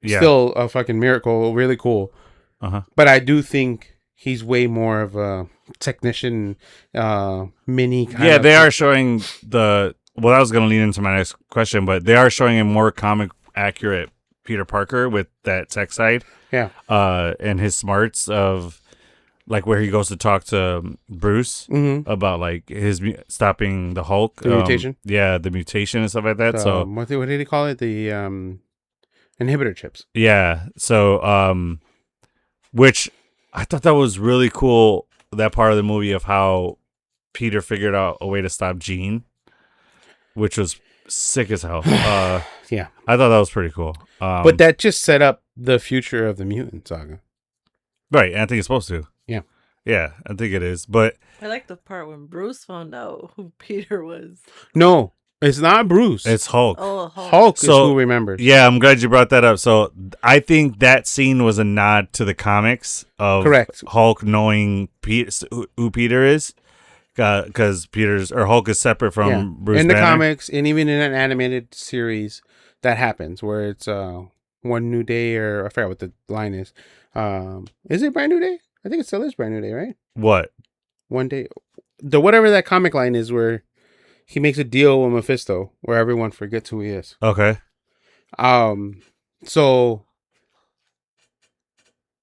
still a fucking miracle. Really cool. But I do think he's way more of a technician, mini kind of. Yeah, they are showing the. Well, that was going to lead into my next question, but they are showing a more comic accurate Peter Parker with that tech side. Yeah. And his smarts of like where he goes to talk to Bruce about like his stopping the Hulk. The mutation. Yeah, the mutation and stuff like that. So what did he call it? The inhibitor chips. Yeah. So which I thought that was really cool, that part of the movie of how Peter figured out a way to stop Jean, which was sick as hell. Yeah. I thought that was pretty cool. But that just set up the future of the mutant saga. Right, and I think it's supposed to. Yeah. Yeah, I think it is. But I like the part when Bruce found out who Peter was. No, it's not Bruce. It's Hulk. Oh, Hulk. Hulk is who remembers. Yeah, I'm glad you brought that up. So I think that scene was a nod to the comics of Hulk knowing who Peter is. Because Hulk is separate from Bruce in the Banner. comics, and even in an animated series, that happens where it's one new day, or I forgot what the line is. Is it Brand New Day? I think it still is Brand New Day, right? What? One day, the whatever that comic line is, where he makes a deal with Mephisto, where everyone forgets who he is. Okay. So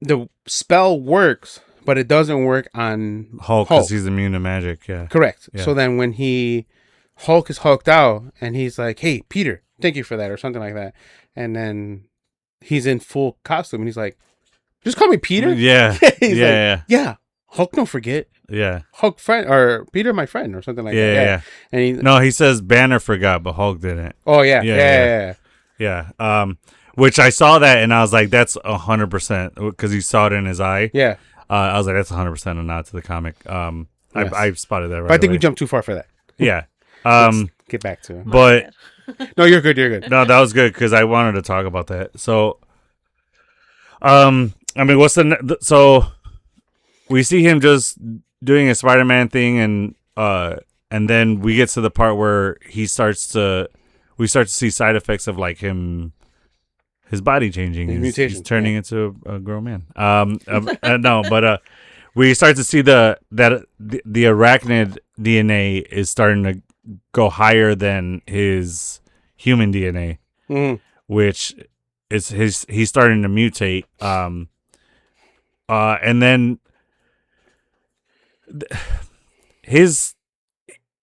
the spell works, but it doesn't work on Hulk, Hulk. because he's immune to magic. Yeah. Correct. Yeah. So then when Hulk is hulked out, and he's like, "Hey, Peter, thank you for that," or something like that, and then he's in full costume, and he's like, "Just call me Peter." Yeah. He's Yeah. like, yeah. Hulk, don't forget. Yeah. Hulk friend, or Peter, my friend, or something like Yeah. that. Yeah. And he, No, he says Banner forgot, but Hulk didn't. oh yeah, Yeah, yeah. Yeah. Which I saw that and I was like, that's 100% because you saw it in his eye. Yeah. I was like, that's 100% a nod to the comic. Yes. I spotted that right But I think we away. jumped too far for that. Yeah. Let's get back to it. My But bad. No, you're good. You're good. no, that was good because I wanted to talk about that. So, I mean, so we see him just doing a Spider-Man thing, and then we get to the part where we start to see side effects of like his body changing, His he's mutation, turning into a grown man. No, but we start to see that the arachnid DNA is starting to go higher than his human DNA, Mhm. which is he's starting to mutate. And then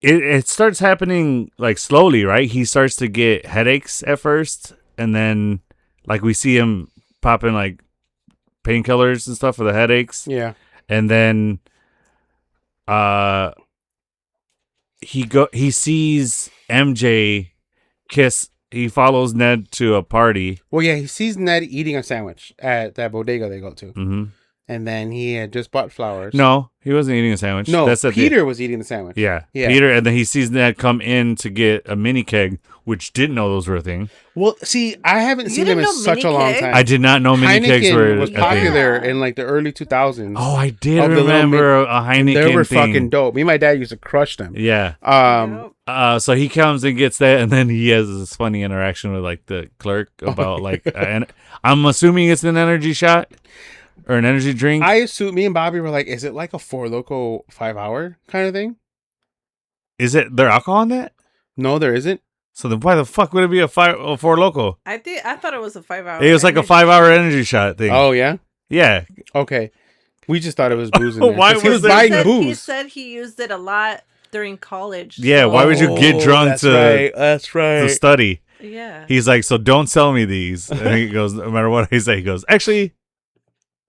it starts happening like slowly, right? He starts to get headaches at first, and then like we see him popping like painkillers and stuff for the headaches, Yeah. and then he sees MJ kiss. He follows Ned to a party. Well, yeah, he sees Ned eating a sandwich at that bodega they go to, Mm-hmm. and then he had just bought flowers. No, he wasn't eating a sandwich. no, That's at the- Peter was eating the sandwich. Yeah. Yeah. Peter, and then he sees Ned come in to get a mini keg, which didn't know those were a thing. Well, see, I haven't You seen them in didn't know such a mini long kegs? time. I did not know mini kegs were Heineken was a thing. popular Yeah. in like the early 2000s. Oh, I did Of the little remember a Heineken they were thing. fucking dope. Me and my dad used to crush them. Yeah. Yep. So he comes and gets that, and then he has this funny interaction with like the clerk about like, and I'm assuming it's an energy shot or an energy drink. I assume me and Bobby were like, is it like a Four Loko 5 hour kind of thing? Is it there alcohol in that? No, there isn't. So then why the fuck would it be a Four Loko? I thought it was a 5 hour. It was like a 5-hour energy shot thing. Oh yeah. Yeah. Okay. We just thought it was booze in there. Why 'Cause he was was there- buying He booze. said he used it a lot during college. Yeah, so- why would you get drunk that's to right. That's right. to study? Yeah. He's like, so don't sell me these. And he goes, no matter what I say, he goes, actually,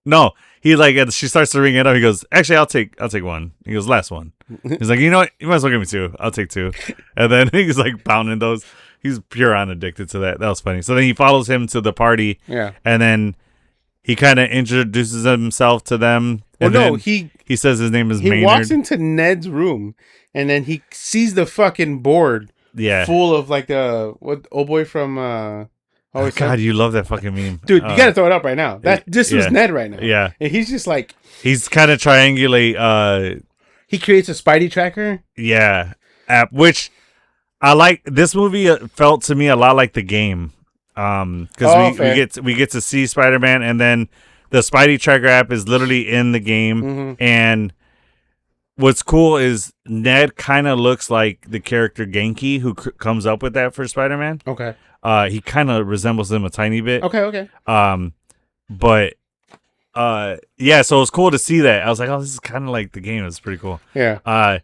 no. He like, she starts to ring it up. He goes, actually, I'll take one. He goes, last one. He's like, you know what? You might as well give me two. I'll take two. And then he's like pounding those. He's pure on addicted to that. That was funny. So then he follows him to the party, Yeah. and then he kind of introduces himself to them. Well, And no, then he says his name is he Maynard. walks into Ned's room, and then he sees the fucking board Yeah. full of like what old boy from Oh, God, you love that fucking meme. dude, you gotta throw it up right now. That this was yeah. Ned right now. Yeah. And he's just like He's kind of triangulate he creates a Spidey tracker. yeah, app, which I like. This movie felt to me a lot like the game, because we get to see Spider-Man, and then the Spidey Tracker app is literally in the game. Mhm. And what's cool is Ned kind of looks like the character Genki, who comes up with that for Spider-Man. Okay. He kind of resembles him a tiny bit. Okay. But yeah, so it was cool to see that. I was like, oh, this is kind of like the game. It's pretty cool. Yeah.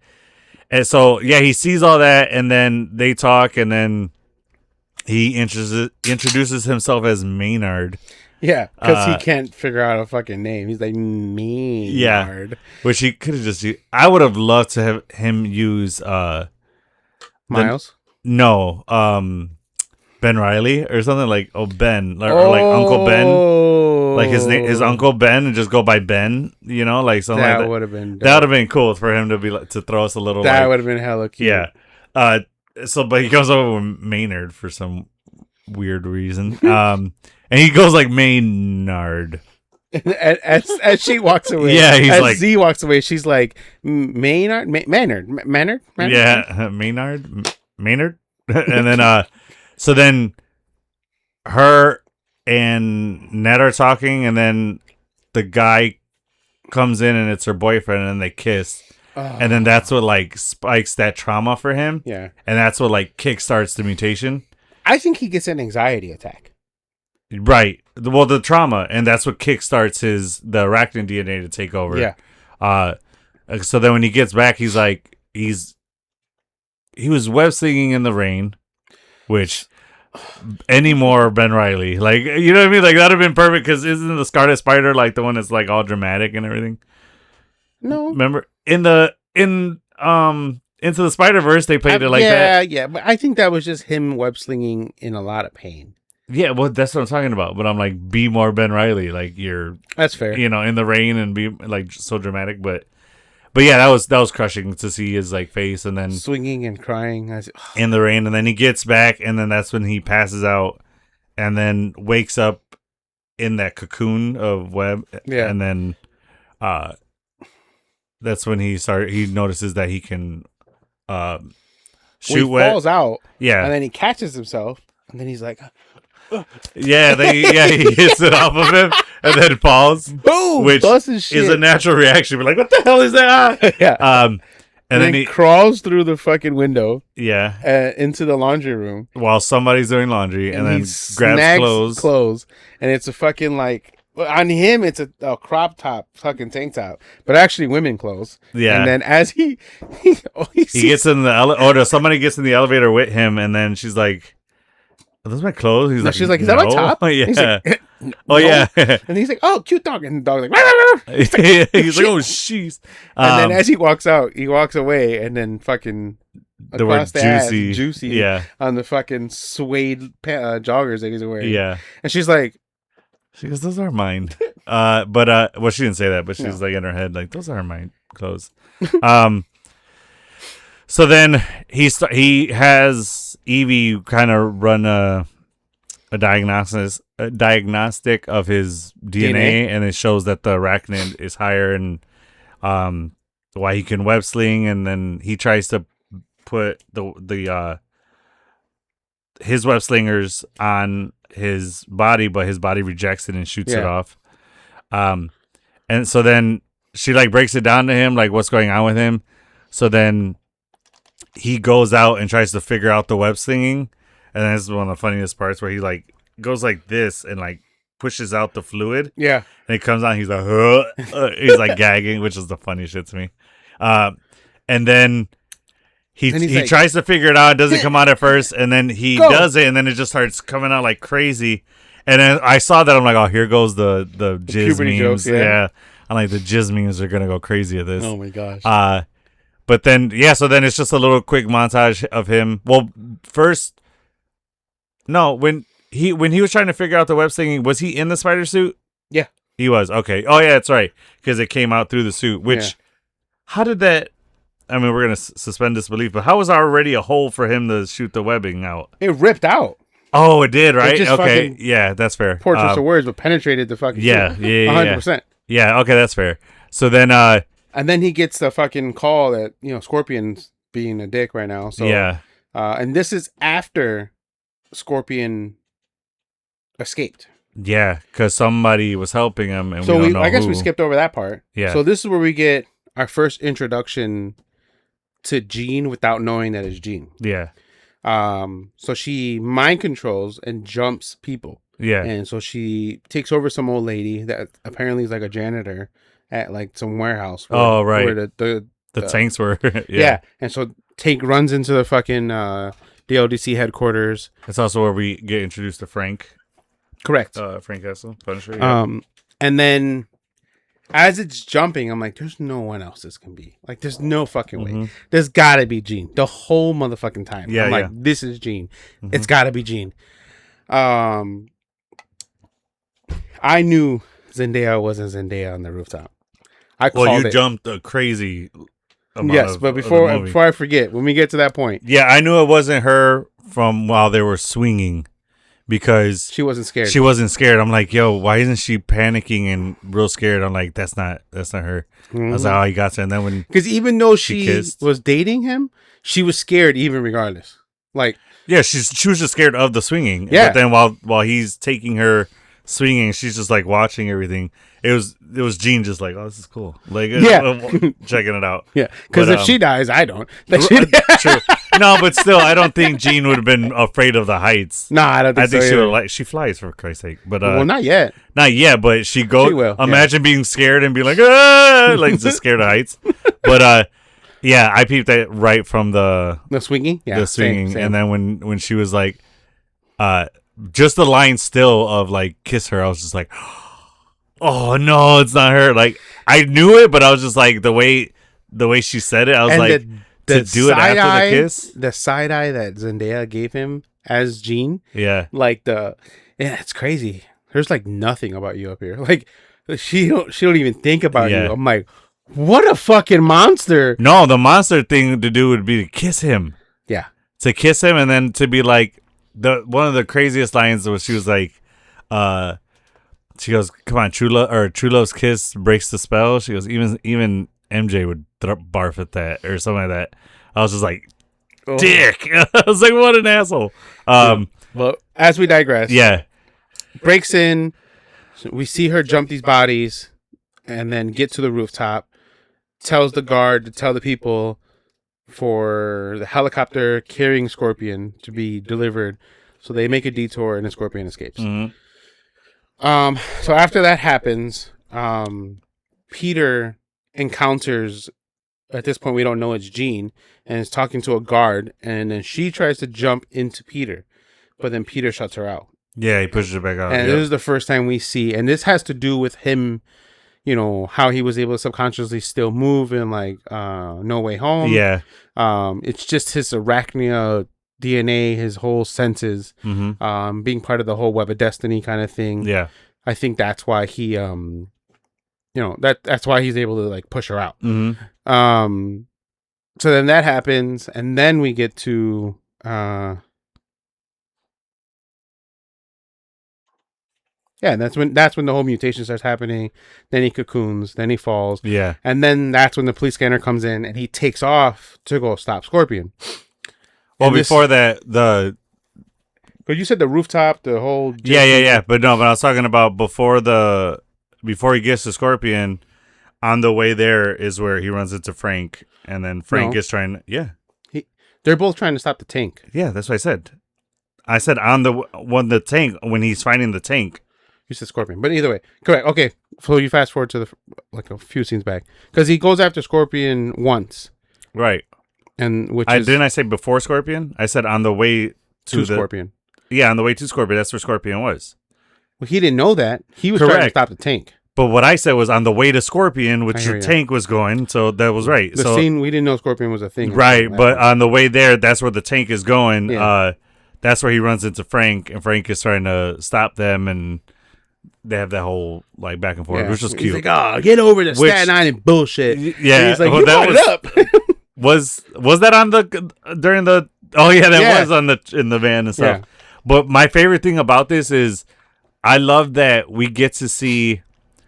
And so, yeah, he sees all that, and then they talk, and then he introduces himself as Maynard, Yeah. Because he can't figure out a fucking name. He's like Maynard. Yeah. which he could have just used. I would have loved to have him use, Miles. Ben Riley or something like, Ben, or like Uncle Ben. Like his Uncle Ben, and just go by Ben, like something like That that. would have been dope. That would have been cool for him to be like, to throw us a little. That like, would have been hella cute. yeah. So, but he comes over with Maynard for some weird reason. And he goes like Maynard. as she walks away. Yeah, he's as like- Z walks away, she's like Maynard. Yeah, Maynard. And then, so then her and Ned are talking, and then the guy comes in, and it's her boyfriend, and they kiss. And then that's what like spikes that trauma for him. Yeah. And that's what like kickstarts the mutation. I think he gets an anxiety attack. Right. Well, the trauma, and that's what kickstarts the arachnid DNA to take over. Yeah. So then when he gets back, he's like, he was web slinging in the rain, which any more Ben Reilly, like, you know what I mean? Like that'd have been perfect because isn't the Scarlet Spider like the one that's like all dramatic and everything? No. Remember in Into the Spider-Verse, they played it like that. Yeah, but I think that was just him web slinging in a lot of pain. Yeah, well, that's what I'm talking about. But I'm like, be more Ben Reilly, like you're. That's fair. You know, in the rain and be like so dramatic, but yeah, that was crushing to see his like face and then swinging and crying in the rain, and then he gets back, and then that's when he passes out, and then wakes up in that cocoon of web, and then that's when he notices that he can shoot he web. falls out, and then he catches himself, and then he's like, he hits it off of him and then falls, boom, which is a natural reaction. We're like, what the hell is that? And then he crawls through the fucking window, into the laundry room while somebody's doing laundry, and then grabs clothes, and it's a fucking like. On him, it's a crop top, fucking tank top, but actually women clothes. Yeah, and then as he gets in the elevator, somebody gets in the elevator with him, and then she's like, "Are those my clothes?" She's like, "Is that my top?" Yeah. Like, no. Yeah. And he's like, "Oh, cute dog," and the dog's like, he's like, "Oh, jeez." And then as he walks out, he walks away, and then fucking across the juicy, on the fucking suede joggers that he's wearing. Yeah, and she's like. She goes, "Those are mine." Well, she didn't say that, but she was like in her head, like, "Those are my clothes." So then he has Evie kind of run a diagnostic of his DNA, and it shows that the arachnid is higher, and why he can web sling, and then he tries to put his web slingers on his body, but his body rejects it and shoots it off. And so then she like breaks it down to him, like what's going on with him. So then he goes out and tries to figure out the web slinging, and this is one of the funniest parts where he like goes like this and like pushes out the fluid. Yeah, and it comes out. He's like, he's like gagging, which is the funniest shit to me. And then. He like, tries to figure it out. It doesn't come out at first, and then he does it, and then it just starts coming out like crazy. And then I saw that, I'm like, oh, here goes the jizz memes. Jokes, yeah. I'm like, the jizz memes are gonna go crazy at this. Oh my gosh. But then so then it's just a little quick montage of him. Well, first, no, when he was trying to figure out the web slinging, was he in the spider suit? Yeah, he was. Okay. Oh yeah, that's right, because it came out through the suit. Which, how did that? I mean, we're going to suspend disbelief, but how was already a hole for him to shoot the webbing out? It ripped out. Oh, it did, right? Okay. Yeah, that's fair. Poor choice of words, but penetrated the fucking Yeah. 100%. Yeah, okay, that's fair. So then... and then he gets the fucking call that, Scorpion's being a dick right now. So yeah. And this is after Scorpion escaped. Yeah, because somebody was helping him, and so we don't know I guess who. We skipped over that part. Yeah. So this is where we get our first introduction to Jean without knowing that it's Jean. Yeah. So she mind controls and jumps people. Yeah. And so she takes over some old lady that apparently is like a janitor at like some warehouse. Right. Where the tanks were. Yeah. And so Tank runs into the fucking the LDC headquarters. That's also where we get introduced to Frank. Correct. Frank Castle, Punisher. Yeah. And then as it's jumping, I'm like, there's no one else this can be. Like, there's no fucking way. There's gotta be Jean the whole motherfucking time. Yeah, I'm like, this is Jean. It's gotta be Jean. I knew Zendaya wasn't Zendaya on the rooftop. You jumped a crazy amount. Yes, but before I forget, when we get to that point. Yeah, I knew it wasn't her from while they were swinging. Because she wasn't scared. I'm like, yo, why isn't she panicking and real scared? I'm like, that's not her. I was like, oh, he got her. And then because even though she was dating him, she was scared even regardless. Like, Yeah, she was just scared of the swinging. Yeah. But then while he's taking her swinging, she's just like watching everything. It was Gene just like, oh, this is cool. Like, Yeah. checking it out. yeah, because But, if she dies, I don't. True. No, but still, I don't think Gene would have been afraid of the heights. No, I don't think I think so she either. would she flies for Christ's sake. But Well, not yet. not yet, but she goes. She will, Imagine being scared and be like, ah, like just scared of heights. But yeah, I peeped that right from the swinging. Yeah, the swinging, same. and then when she was like, just the line still of like kiss her, I was just like, oh no, it's not her. Like I knew it, but I was just like the way she said it, I was And like the to do it after the kiss. the side eye that Zendaya gave him as Jean, Yeah, like it's crazy. There's like nothing about you up here. Like she don't even think about Yeah. you. I'm like, what a fucking monster. no, the monster thing to do would be to kiss him. Yeah. To kiss him, and then to be like one of the craziest lines was she was like, she goes, "Come on, true love's kiss breaks the spell." She goes, even MJ would barf at that or something like that. I was just like, Oh. dick. I was like, what an asshole. Well, as we digress, Yeah, breaks in. So we see her jump these bodies, and then get to the rooftop. Tells the guard to tell the people for the helicopter carrying Scorpion to be delivered. So they make a detour, and the Scorpion escapes. mhm. So after that happens, Peter encounters. At this point, we don't know it's Jean, and is talking to a guard, and then she tries to jump into Peter, but then Peter shuts her out. Yeah, he pushes it back out. And yeah. this is the first time we see, and this has to do with him, how he was able to subconsciously still move in like No Way Home. Yeah. It's just his arachnia DNA, his whole senses, Mm-hmm. being part of the whole Web of Destiny kind of thing. Yeah. I think that's why he, that's why he's able to like push her out. Mm-hmm. So then that happens, and then we get to yeah, that's when the whole mutation starts happening. Then he cocoons, then he falls, Yeah. and then that's when the police scanner comes in and he takes off to go stop Scorpion. Well, And before that, but you said the rooftop, the whole yeah. But no, but I was talking about before he gets to Scorpion. On the way there is where he runs into Frank, and then Frank No. is trying. Yeah. They're both trying to stop the tank. Yeah, that's what I said. I said on the tank when he's finding the tank. You said Scorpion, but either way, correct. Okay, so you fast forward to like a few scenes back because he goes after Scorpion once, Right. and Didn't I say before Scorpion? I said on the way to Scorpion. Yeah, on the way to Scorpion. That's where Scorpion was. Well, he didn't know that. He was trying to Correct. stop the tank. But what I said was on the way to Scorpion, which I hear the ya. tank was going. So that was right. The so scene, we didn't know Scorpion was a thing. right, until but that on the way there, that's where the tank is going. Yeah. That's where he runs into Frank, and Frank is trying to stop them, and they have that whole like back and forth, Yeah. which was He's cute. like, "Oh, get over the Which- Staten Island bullshit." Yeah, And he's like, well, "You that brought it up." was that on the during the? Oh yeah, that Yeah. was on in the van and stuff. Yeah. But my favorite thing about this is, I love that we get to see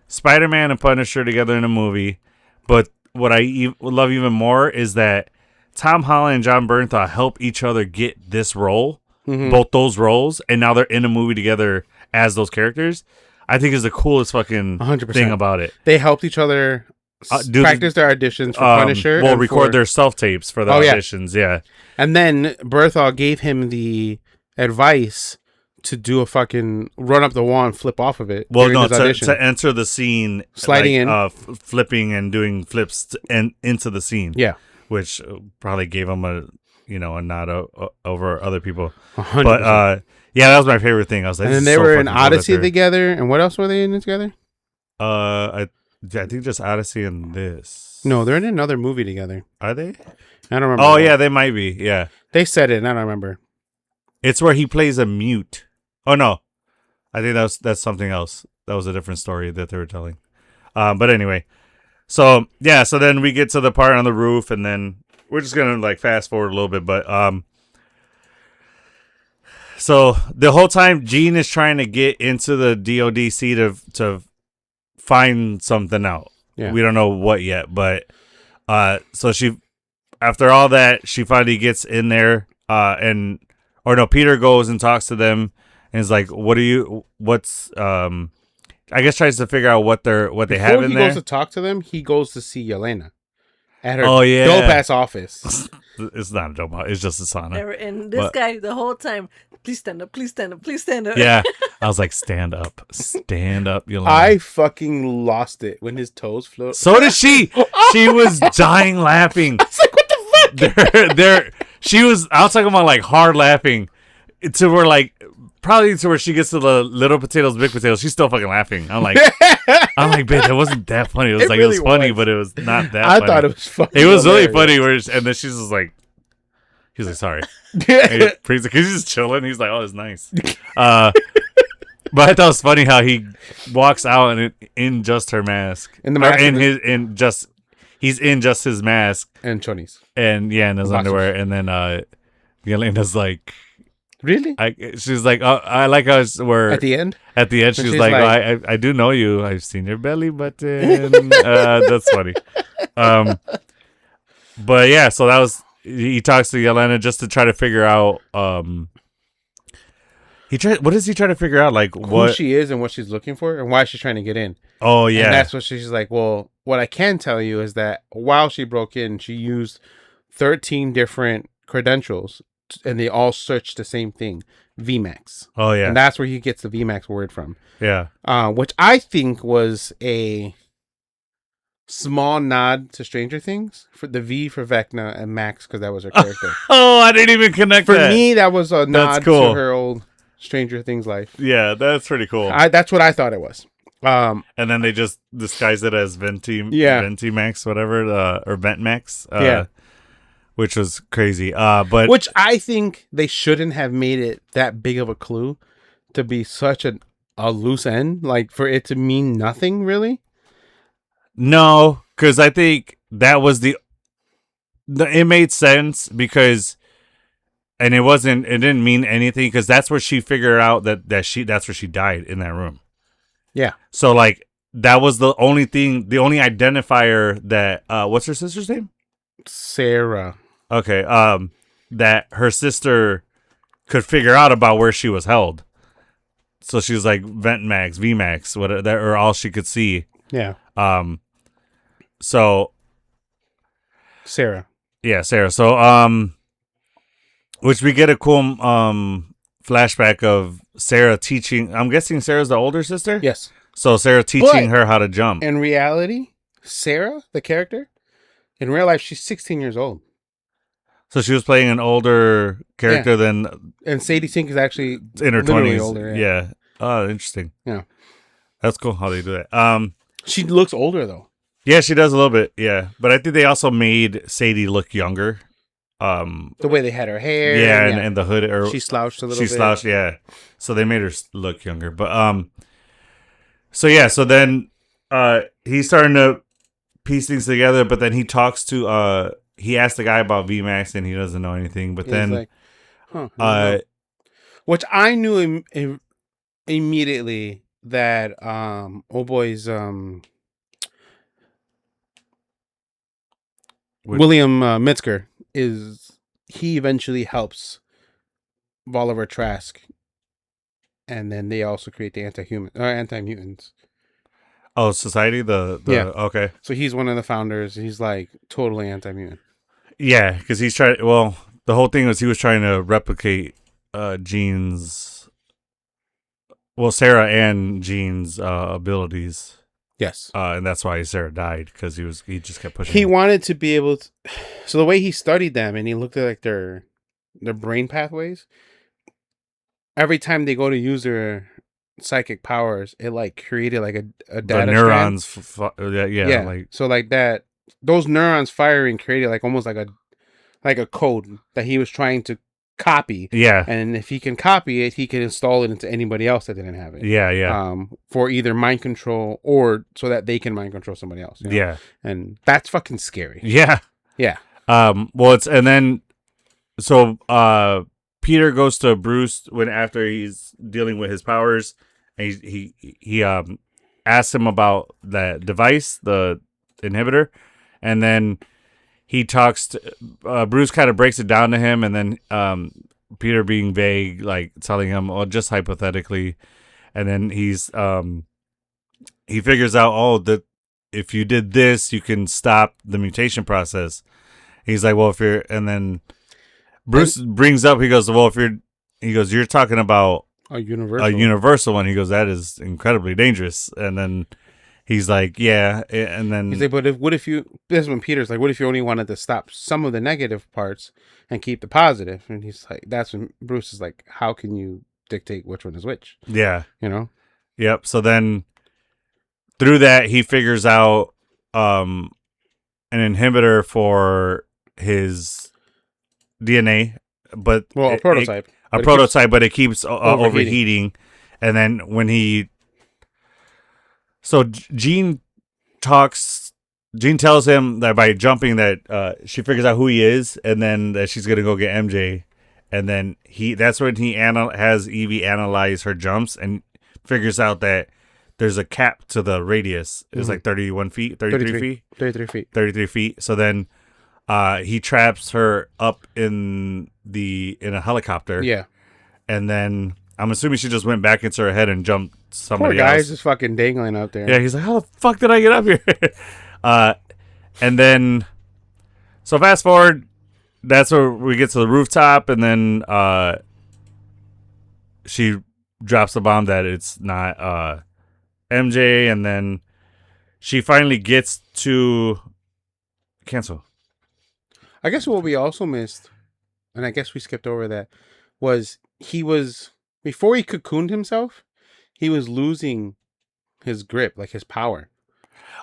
Spider-Man and Punisher together in a movie. But what I love even more is that Tom Holland and John Bernthal help each other get this role, both those roles, and now they're in a movie together as those characters. I think is the coolest fucking 100%. thing about it. They helped each other practice their auditions for Punisher. Well, and record for- their self-tapes for the Oh, yeah. auditions, yeah. And then Berthal gave him the advice to do a fucking run up the wall and flip off of it. Well, during no, his audition. to enter the scene, Sliding in. flipping and doing flips and into the scene. Yeah. Which probably gave him a nod over other people. 100%. But yeah, that was my favorite thing. I was like, and this then is they so were in fucking cool that Odyssey they're- together. And what else were they in together? I think just Odyssey and this. No, they're in another movie together. Are they? I don't remember. Oh what. yeah, they might be. Yeah, They said it, and I don't remember. it's where he plays a mute. Oh no, I think that's something else. That was a different story that they were telling. But anyway, so yeah, so then we get to the part on the roof, and then we're just gonna like fast forward a little bit. But so the whole time Gene is trying to get into the DODC to find something out. Yeah. We don't know what yet, but so she, after all that, she finally gets in there. Peter goes and talks to them and is like, what's I guess tries to figure out what they have Before in he there. goes to talk to them, he goes to see Yelena at her Oh, yeah. dope ass office. It's not a dope. It's just a sauna. And this But- guy the whole time, please stand up, please stand up, please stand up. Yeah, I was like, stand up, Yolanda. I fucking lost it when his toes float. So did she. She was dying laughing. It's like, what the fuck? She was. I was talking about like hard laughing to where like probably to where she gets to the little potatoes, big potatoes. She's still fucking laughing. I'm like, babe, it wasn't that funny. It was It like really it was funny, was. but it was not that. I funny. thought it was fucking. It was really hilarious. funny. And then she's just like, he's like, sorry. He's just chilling. He's like, oh, it's nice. But I thought it was funny how he walks out and in just her mask, In the Or mask he's in just his mask and chonies. and in his Boxers. underwear, and then Yelena's like, Really? she's like, oh, I like us where At the end? at the end And she's she's like, like- I do know you. I've seen your belly button. That's funny. But yeah, so that was he talks to Yelena just to try to figure out. What does he try to figure out? Like Who what? she is and what she's looking for and why she's trying to get in. Oh yeah, And that's what she's like, well, what I can tell you is that while she broke in, she used 13 different credentials and they all searched the same thing, VMAX. oh yeah, And that's where he gets the VMAX word from. yeah. Which I think was a small nod to Stranger Things for the V for Vecna and Max because that was her character. Oh, I didn't even connect For that. me, that was a nod cool. to her old Stranger Things life. Yeah, that's pretty cool. That's what I thought it was. And then they just disguised it as Ventimax, whatever, or Ventmax. Yeah. Which was crazy. But Which I think they shouldn't have made it that big of a clue to be such a loose end, like for it to mean nothing really. no, because I think that was it made sense because, and it didn't mean anything because that's where she figured out that's where she died in that room. Yeah. So like that was the only identifier that what's her sister's name? Sarah. Okay. That her sister could figure out about where she was held. So she was like Ventmax, VMAX, whatever, that or all she could see. Yeah. So Sarah. yeah, Sarah. So which we get a cool flashback of Sarah teaching. I'm guessing Sarah's the older sister. Yes. So Sarah teaching But- her how to jump. In reality, Sarah, the character, in real life, she's 16 years old. So she was playing an older character than And Sadie Sink is actually in her literally 20s. older. Yeah. Oh, interesting. Yeah. That's cool how they do that. She looks older though. Yeah, she does a little bit. Yeah. But I think they also made Sadie look younger. The way they had her hair. Yeah, and the hood or she slouched a little she bit. slouched, yeah. So they made her look younger. But so yeah, so then he's starting to piece things together, but then he talks to he asked the guy about VMAX and he doesn't know anything. But He's then like, huh, I don't know. Which I knew immediately that oh boy's William Metzger he eventually helps Bolivar Trask, and then they also create the anti-mutants. oh, Society, the Yeah. okay. So he's one of the founders. He's like totally anti-mutant. Yeah, because he's trying. Well, the whole thing was he was trying to replicate Jean's, Sarah and Jean's abilities, Yes. and that's why Sarah died because he just kept pushing. He wanted to be able to. So the way he studied them and he looked at like their brain pathways. Every time they go to use their psychic powers, it like created like a the data neurons. strand. Yeah, like so like that, those neurons firing created like almost like a code that he was trying to copy. yeah, And if he can copy it, he can install it into anybody else that didn't have it. yeah. For either mind control or so that they can mind control somebody else. you know? Yeah. And that's fucking scary. Yeah. Yeah. Well, and then so Peter goes to Bruce after he's dealing with his powers, and he asks him about that device, the inhibitor, and then he talks to Bruce, kind of breaks it down to him, and then Peter being vague, like telling him, "Oh, just hypothetically," and then he figures out, "Oh, that if you did this, you can stop the mutation process." He's like, "Well, if you're," and then Bruce brings up, he goes, "Well, you're talking about A a universal one." He goes, "That is incredibly dangerous," and then. He's like, yeah, and then he's like, but what if you? This is when Peter's like, what if you only wanted to stop some of the negative parts and keep the positive? And he's like, that's when Bruce is like, how can you dictate which one is which? yeah, You know? yep. So then through that, he figures out an inhibitor for his DNA, but Well, a prototype. but it keeps overheating. And then when Jean tells him that by jumping that she figures out who he is, and then that she's gonna go get MJ, and then that's when he has Evie analyze her jumps and figures out that there's a cap to the radius. It's like 31 feet, 33 feet, 33 feet. So then he traps her up in a helicopter. Yeah. And then I'm assuming she just went back into her head and jumped somebody Poor guy's else. just fucking dangling out there. Yeah, he's like, how the fuck did I get up here? And then, so fast forward, that's where we get to the rooftop, and then she drops the bomb that it's not MJ, and then she finally gets to cancel. I guess what we also missed, and I guess we skipped over that, was before he cocooned himself, he was losing his grip, like his power.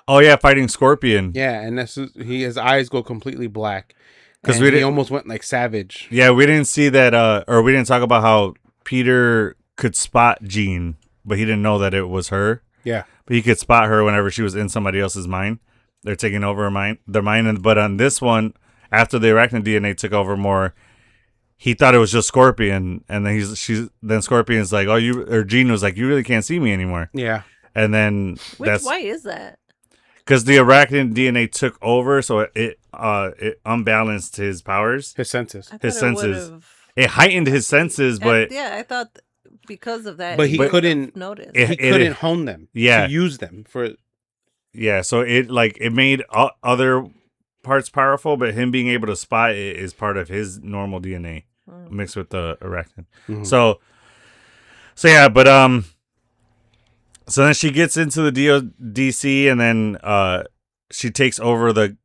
Oh yeah, fighting Scorpion. Yeah, and his eyes go completely black because he almost went like savage. Yeah, we didn't see that, or we didn't talk about how Peter could spot Jean, but he didn't know that it was her. Yeah, but he could spot her whenever she was in somebody else's mind. They're taking over their mind. But on this one, after the arachnid DNA took over more, he thought it was just Scorpion, and then then Scorpion's like, Jean was like, you really can't see me anymore. Yeah, and then why is that? Because the arachnid DNA took over, so it unbalanced his powers, his senses. It heightened his senses, but I thought because of that, but he couldn't notice. He couldn't hone them. Yeah, to use them for. Yeah, so it made other parts powerful, but him being able to spot it is part of his normal DNA mixed with the arachnid. Mm-hmm. So yeah, but so then she gets into the DODC, and then she takes over the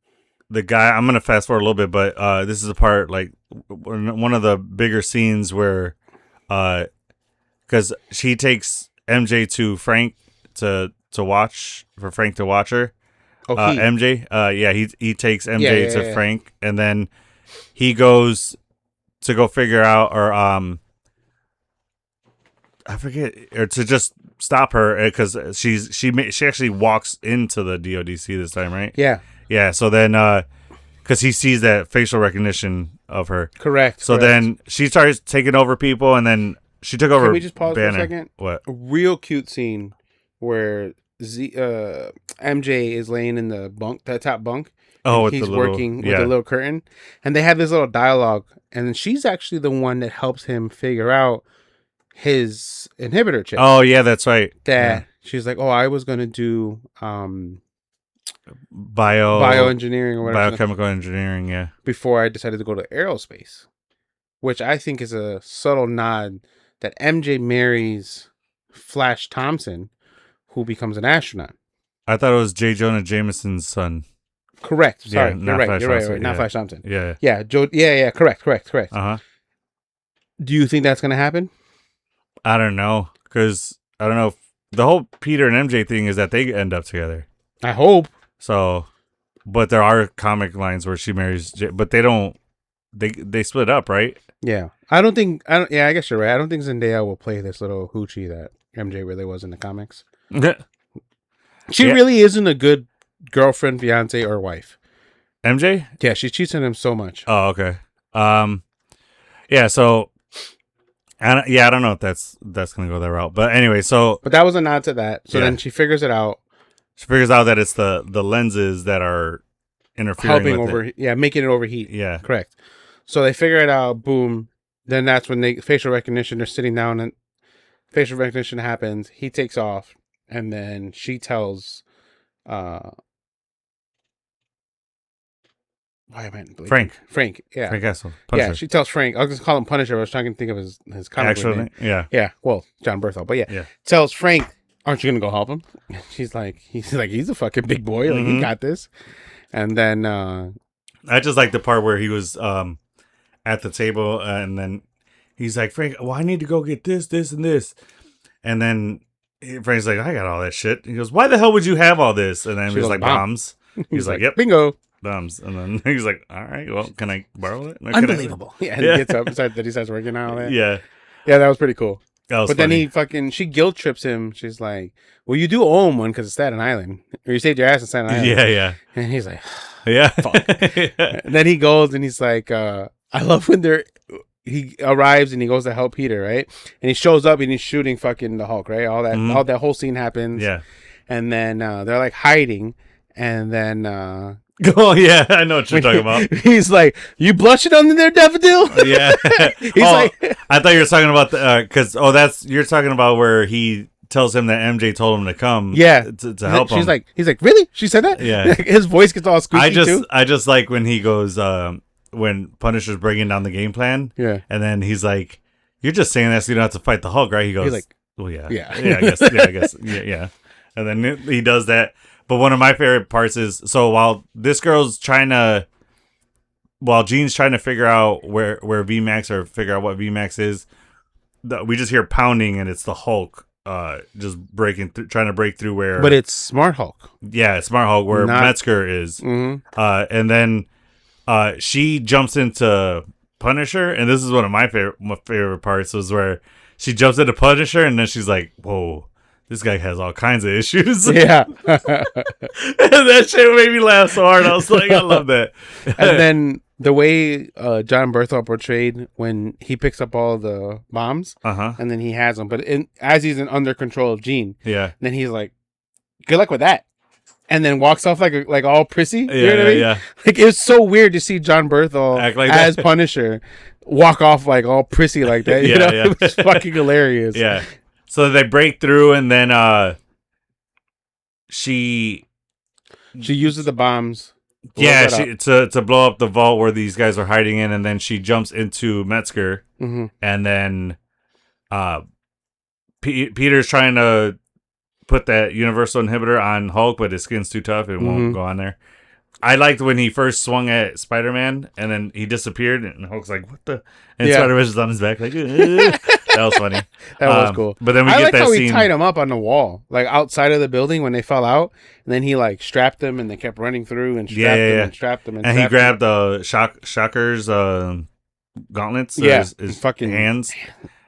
guy. I'm gonna fast forward a little bit, but this is a part like one of the bigger scenes where because she takes MJ to Frank to watch her. Oh, MJ. Yeah, he takes MJ to Frank, and then he goes to go figure out, or I forget, or to just stop her because she actually walks into the DODC this time, right? Yeah. So then, because he sees that facial recognition of her, correct. So then she starts taking over people, and then she took over. Can we just pause Banner. for a second? What? A real cute scene where MJ is laying in the top bunk. Oh, he's working with the little curtain, and they have this little dialogue, and then she's actually the one that helps him figure out his inhibitor chip. Oh yeah, that's right. She's like, oh, I was gonna do bioengineering or whatever, biochemical engineering. Yeah, before I decided to go to aerospace, which I think is a subtle nod that MJ marries Flash Thompson, who becomes an astronaut. I thought it was J. Jonah Jameson's son. Correct. Sorry, yeah, you're right. Not Flash Thompson. Yeah. Yeah. Yeah. Correct. Uh-huh. Do you think that's gonna happen? I don't know, because I don't know if the whole Peter and MJ thing is that they end up together. I hope so, but there are comic lines where she marries, but they don't. They split up, right? Yeah, I guess you're right. I don't think Zendaya will play this little hoochie that MJ really was in the comics. She really isn't a good girlfriend, fiance, or wife. MJ? Yeah, she cheats on him so much. Oh, okay. Yeah. So, I don't know if that's gonna go that route, but anyway. But that was a nod to that. So then she figures it out. She figures out that it's the lenses that are interfering helping with over, it. making it overheat. Yeah. Correct. So they figure it out. Boom. Then that's when they facial recognition. They're sitting down and facial recognition happens. He takes off, and then she tells, uh, why am I blanking? Frank. Frank. Yeah. Frank Castle. Yeah. Punisher. She tells Frank. I was just call him Punisher. I was trying to think of his comic book name. Yeah. Yeah. Well, John Berthel. But yeah. Yeah. Tells Frank, "Aren't you gonna go help him?" He's like, he's a fucking big boy. Like he got this. And then I just like the part where he was at the table and then he's like, Frank, well, I need to go get this, this, and this. And then Frank's like, I got all that shit. He goes, why the hell would you have all this? And then he's like, bombs. He's like, yep. Bingo. Bombs. And then he's like, all right, well, can I borrow it? Unbelievable. Yeah, and he gets up and he starts working on all that. Yeah. Yeah, that was pretty cool. That was but funny. then she guilt trips him. She's like, well, you do own one because it's Staten Island. Or you saved your ass in Staten Island. Yeah, yeah. And he's like, yeah. fuck. And then he goes and he's like, I love when he arrives and he goes to help Peter, right? And he shows up and he's shooting fucking the Hulk, right? All that whole scene happens. Yeah. And then they're like hiding. And then oh yeah, I know what you're talking about. He's like, you blushing under there, Daffodil? Yeah. He's like, I thought you were talking about because you're talking about where he tells him that MJ told him to come. Yeah, to help him. He's like, really? She said that? Yeah. His voice gets all squeaky too. I just like when he goes when Punisher's breaking down the game plan. Yeah. And then he's like, you're just saying that so you don't have to fight the Hulk, right? He goes, He's like, well, yeah. Yeah. I guess. Yeah. And then he does that. But one of my favorite parts is, so while Gene's trying to figure out where VMAX or figure out what VMAX is, we just hear pounding and it's the Hulk just trying to break through where. But it's Smart Hulk. Yeah, it's Smart Hulk where Metzger is. Mm-hmm. And then she jumps into Punisher, and this is one of my favorite parts was where she jumps into Punisher and then she's like, whoa. This guy has all kinds of issues. Yeah. And that shit made me laugh so hard. I was like, I love that. And then the way John Berthel portrayed when he picks up all the bombs and then he has them, but as he's under control of Jean, then he's like, good luck with that. And then walks off like all prissy. You know what I mean? Yeah. Like, it was so weird to see John Berthel act like as that. Punisher walk off like all prissy like that. You know? It was fucking hilarious. Yeah. So they break through, and then she uses the bombs. To blow up the vault where these guys are hiding in, and then she jumps into Metzger, and then Peter's trying to put that universal inhibitor on Hulk, but his skin's too tough; it won't go on there. I liked when he first swung at Spider-Man, and then he disappeared, and Hulk's like, "What the?" And Spider-Man's just on his back, like, that was funny. That was cool. But then we I get like that how scene. he tied him up on the wall, like outside of the building when they fell out, and then he like strapped them, and they kept running through and strapped them and strapped them, and he grabbed Shocker's gauntlets, his fucking hands,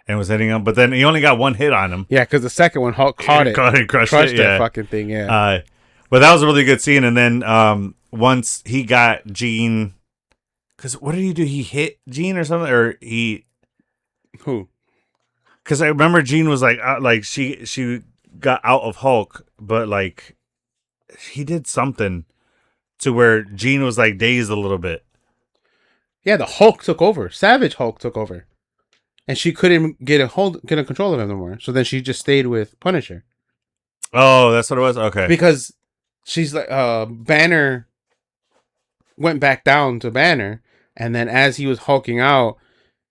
and was hitting him. But then he only got one hit on him. Yeah, because the second one Hulk caught it, crushed that fucking thing. Yeah. But that was a really good scene. And then once he got Jean, because what did he do? He hit Jean or something, or he who? Because I remember Jean was like she got out of Hulk, but like he did something to where Jean was like dazed a little bit. Yeah, the Hulk took over. Savage Hulk took over, and she couldn't get a control of him no more. So then she just stayed with Punisher. Oh, that's what it was. Okay, because she's like Banner went back down to Banner, and then as he was hulking out,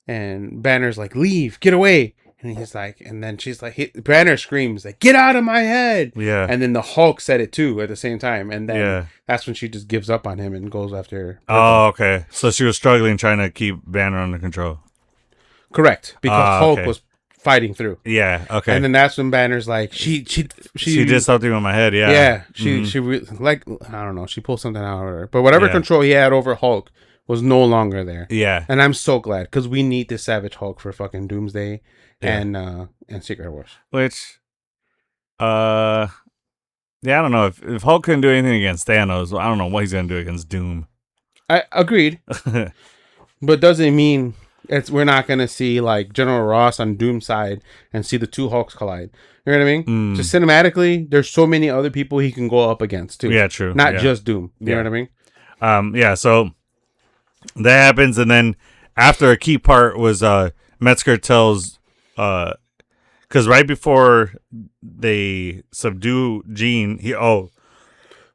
and Banner's like, "Leave, get away." And he's like, and then she's like, Banner screams like, "Get out of my head!" Yeah. And then the Hulk said it too at the same time, and then that's when she just gives up on him and goes after. Oh, okay. So she was struggling trying to keep Banner under control. Correct, because Hulk was fighting through. Yeah. Okay. And then that's when Banner's like, she did something with my head. Yeah. Yeah. She like, I don't know. She pulled something out of her, but whatever control he had over Hulk was no longer there. Yeah. And I'm so glad because we need this Savage Hulk for fucking Doomsday. And Secret Wars. Which, I don't know if Hulk couldn't do anything against Thanos. I don't know what he's gonna do against Doom. I agreed, but doesn't mean we're not gonna see like General Ross on Doom's side and see the two Hulks collide. You know what I mean? Just cinematically, there's so many other people he can go up against too. Yeah, true. Not just Doom. You know what I mean? Yeah, so that happens, and then after a key part was Metzger tells because right before they subdue Jean,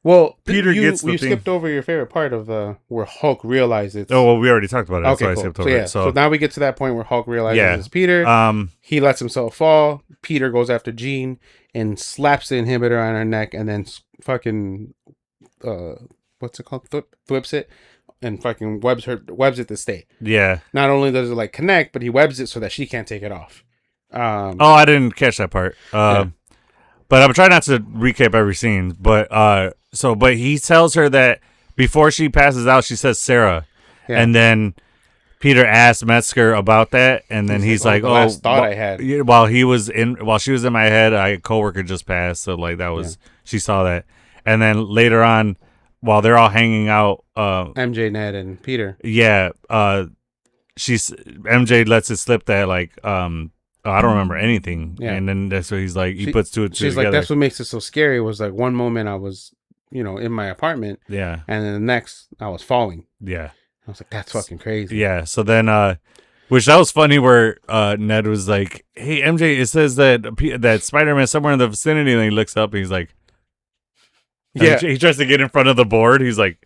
Well, Peter you gets the you thing. skipped over your favorite part of the where Hulk realizes. Oh well, we already talked about it. That's Okay, why I cool. skipped So over yeah, it. so now we get to that point where Hulk realizes Yeah. it's Peter. He lets himself fall. Peter goes after Jean and slaps the inhibitor on her neck, and then fucking what's it called? Flips it and fucking webs it to stay. Yeah. Not only does it like connect, but he webs it so that she can't take it off. Oh, I didn't catch that part. Yeah. But I'm trying not to recap every scene. But but he tells her that before she passes out, she says Sarah, Yeah. and then Peter asks Metzger about that, and then he's like, the "Oh, last thought I had." while she was in my head, a coworker just passed, so like that was she saw that, and then later on, while they're all hanging out, MJ, Ned, and Peter. yeah, MJ lets it slip that like I don't remember anything, Yeah. and then that's what he's like. He puts two and two She's together. like, that's what makes it so scary. Was like one moment I was, in my apartment, yeah, and then the next I was falling. yeah. I was like, that's fucking crazy. Yeah. So then, which that was funny where Ned was like, "Hey MJ, it says that Spider-Man somewhere in the vicinity," and he looks up and he's like, Yeah. he tries to get in front of the board. He's like,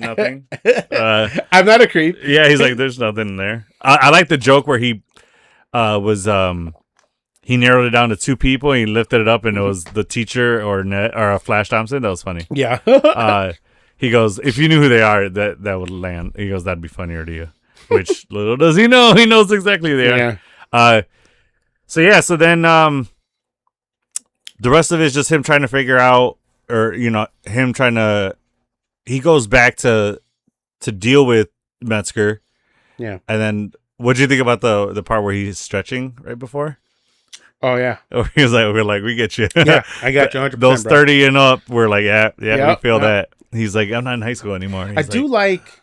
nothing. I'm not a creep. Yeah, he's like, there's nothing in there. I like the joke where he he narrowed it down to two people and he lifted it up and it was the teacher or Ned or Flash Thompson. That was funny. Yeah. He goes, if you knew who they are, that would land. He goes, that'd be funnier to you. Which little does he know, he knows exactly who they are. Yeah. So then the rest of it is just him trying to figure out, or him trying to. He goes back to deal with Metzger. Yeah. And then, what do you think about the part where he's stretching right before? Oh yeah. He was like, we get you. Yeah, I got you 100%. Those 30 and up, we're like, yeah, Yep, we feel yep. that. He's like, I'm not in high school anymore. I do like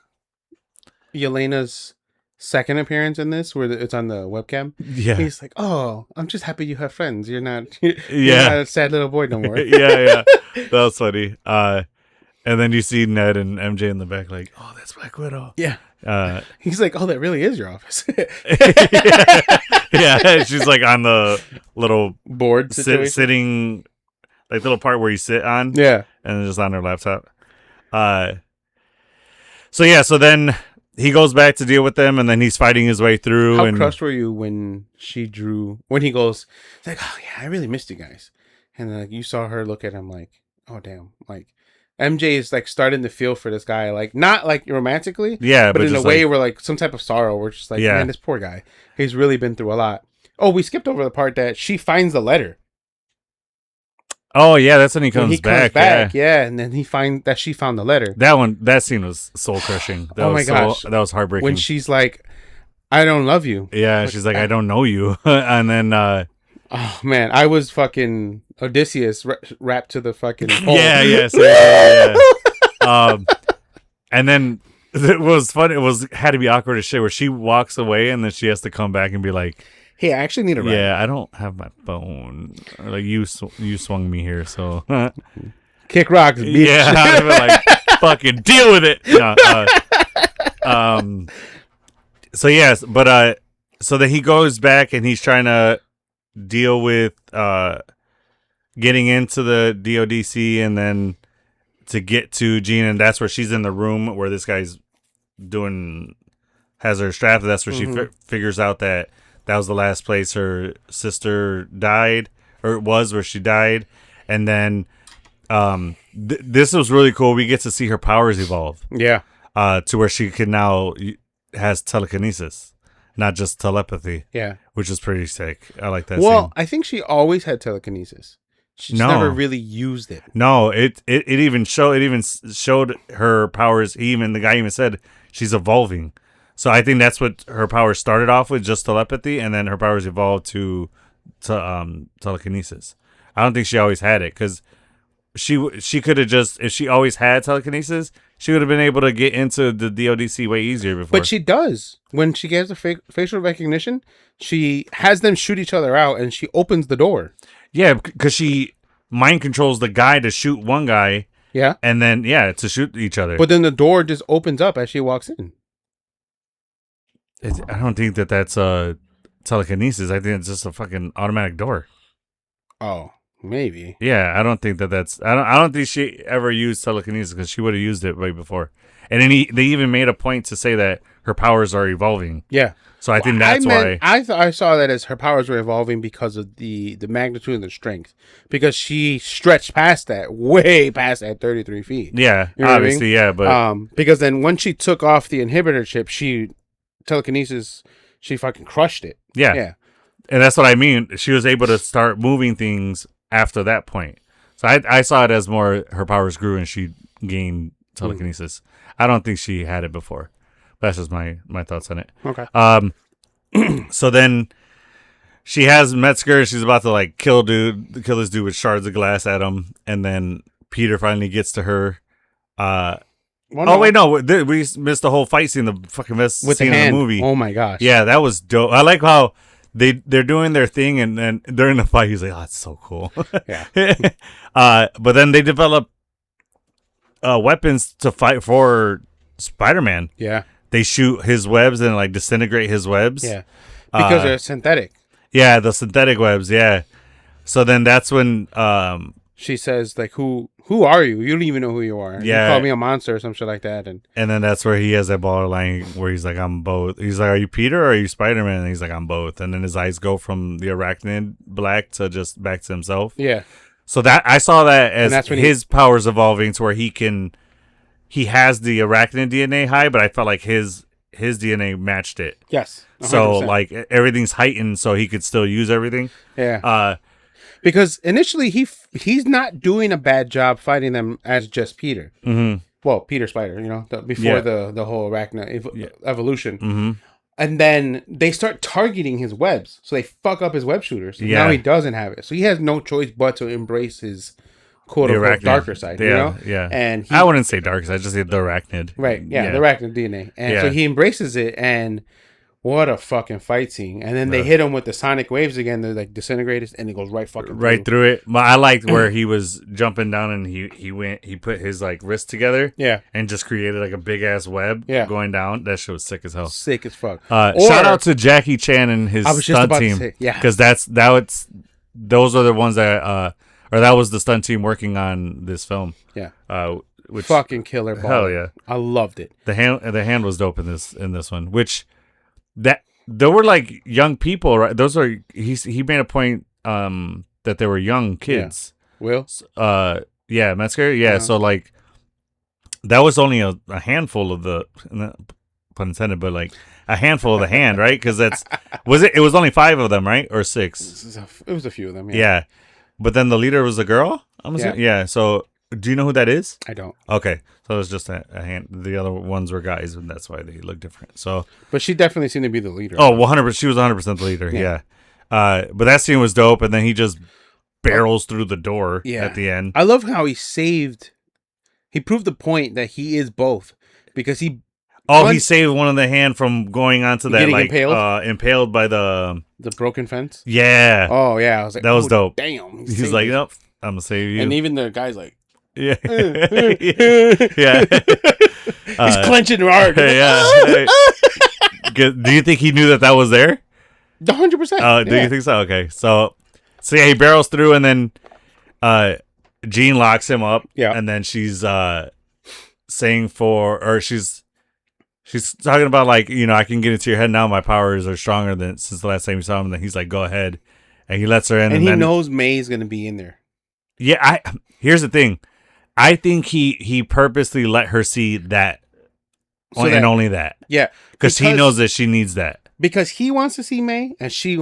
Yelena's second appearance in this, where it's on the webcam. Yeah. He's like, "Oh, I'm just happy you have friends. You're not, you're Yeah. not a sad little boy no more." yeah. That was funny. And then you see Ned and MJ in the back, like, oh, that's Black Widow. Yeah. Uh, He's like, "Oh, that really is your office." yeah. She's like on the little Board situation. sitting, like little part where you sit on. Yeah. And just on her laptop. So then he goes back to deal with them, and then he's fighting his way through. How and crushed were you when he goes, it's like, "Oh yeah, I really missed you guys," and then like you saw her look at him like, "Oh damn," like MJ is like starting to feel for this guy, like not like romantically, yeah, but in a just way like, where like some type of sorrow. We're just like, Yeah. man, this poor guy, he's really been through a lot. Oh, we skipped over the part that she finds the letter. oh yeah, that's when he When comes he comes back. back, yeah, and then he find that she found the letter. That scene was soul crushing. Oh my gosh. That was heartbreaking. When she's like, "I don't love you." yeah, she's like, I don't know you, and then Oh man, I was fucking Odysseus wrapped to the fucking pole. yeah. And then it was fun. It had to be awkward as shit where she walks away and then she has to come back and be like, Hey, I actually need a ride. yeah, I don't have my phone. Or like you swung me here, so Kick rocks, bitch. yeah, I'd be like, fucking deal with it. No, so yes, but so then he goes back and he's trying to deal with getting into the DODC and then to get to Jean, and that's where she's in the room where this guy's has her strapped. That's where she figures out that was the last place her sister died, or it was where she died. And then this was really cool. We get to see her powers evolve. Yeah. To where she can now has telekinesis, not just telepathy. Yeah. Which is pretty sick. I like that. Well, scene. I think she always had telekinesis. She just No. never really used it. No, it even showed her powers. The guy even said she's evolving. So I think that's what her powers started off with, just telepathy, and then her powers evolved to telekinesis. I don't think she always had it, because she could have just, if she always had telekinesis, she would have been able to get into the DODC way easier before. But she does. When she gets the facial recognition, she has them shoot each other out, and she opens the door. Yeah, because she mind controls the guy to shoot one guy, Yeah. and then to shoot each other. But then the door just opens up as she walks in. I don't think that's telekinesis. I think it's just a fucking automatic door. Oh, maybe. Yeah, I don't think that's. I don't think she ever used telekinesis because she would have used it way before. And then they even made a point to say that her powers are evolving. Yeah. So I think that's why. I saw that as her powers were evolving because of the magnitude and the strength. Because she stretched past that, way past that 33 feet. Yeah, you know obviously, what I mean? yeah, but because then when she took off the inhibitor chip, telekinesis, she fucking crushed it. yeah, Yeah. and that's what I mean. She was able to start moving things after that point. So I saw it as more her powers grew and she gained telekinesis. I don't think she had it before. That's just my thoughts on it. Okay. So then she has Metzger. She's about to like kill this dude with shards of glass at him, and then Peter finally gets to her. Wait, no, we missed the whole fight scene, the fucking best With scene the hand. in the movie. Oh my gosh. Yeah, that was dope. I like how they're doing their thing, and then during the fight, he's like, "Oh, it's so cool." Yeah. But then they develop weapons to fight for Spider-Man. Yeah. They shoot his webs and like disintegrate his webs. Yeah. Because they're synthetic. Yeah, the synthetic webs. Yeah. So then that's when She says, like, who are you? You don't even know who you are. Yeah. You call me a monster or some shit like that. And then that's where he has that borderline where he's like, I'm both. He's like, are you Peter or are you Spider-Man? And he's like, I'm both. And then his eyes go from the arachnid black to just back to himself. yeah. So that I saw that as that's when his powers evolving to where he has the arachnid DNA high, but I felt like his DNA matched it. Yes. 100%. So like everything's heightened so he could still use everything. Yeah. Because initially he's not doing a bad job fighting them as just Peter. Mm-hmm. Well, Peter Spider, before Yeah. the whole arachna evolution. Mm-hmm. And then they start targeting his webs. So they fuck up his web shooters. Yeah. Now he doesn't have it. So he has no choice but to embrace his quote unquote darker side. Yeah. You know? Yeah. And I wouldn't say dark side, I just say the arachnid. right, yeah, the arachnid DNA. And so he embraces it, and what a fucking fight scene. And then they hit him with the sonic waves again. They're like disintegrated, and it goes right through it. But I liked where he was jumping down and he put his like wrist together. Yeah. And just created like a big ass web going down. That shit was sick as hell. Sick as fuck. Shout out to Jackie Chan and his stunt team. Because those are the ones that that was the stunt team working on this film. Yeah. Which fucking killer ball. Hell yeah. I loved it. The hand was dope in this one. Which that there were like young people, right? Those are he made a point that they were young kids. Yeah. Will? Metzger. Yeah, so like that was only a handful of the pun intended, but like a handful of the hand, right? Because it was only 5 of them, right? Or 6? It was a few of them. Yeah. But then the leader was a girl? I'm assuming. Yeah. So do you know who that is? I don't. Okay. So it was just a hand. The other ones were guys, and that's why they look different. So, but she definitely seemed to be the leader. Oh, 100%. She was 100% the leader. Yeah. But that scene was dope, and then he just barrels through the door at the end. I love how he proved the point that he is both, because he saved one of the hand from going onto that, like impaled by the broken fence. Yeah. Oh yeah, I was like, that was dope. Damn. He's like, nope, I'm gonna save you. And even the guy's like, yeah, yeah. He's clenching hard. Yeah. Do you think he knew that was there? 100%. Do you think so? Okay, so yeah, he barrels through, and then Jean locks him up. Yeah, and then she's saying she's talking about, like, I can get into your head now. My powers are stronger than since the last time you saw him. And then he's like, go ahead. And he lets her in. And he knows May's going to be in there. Yeah. Here's the thing. I think he purposely let her see that. And only that. Yeah. Because he knows that she needs that. Because he wants to see May and she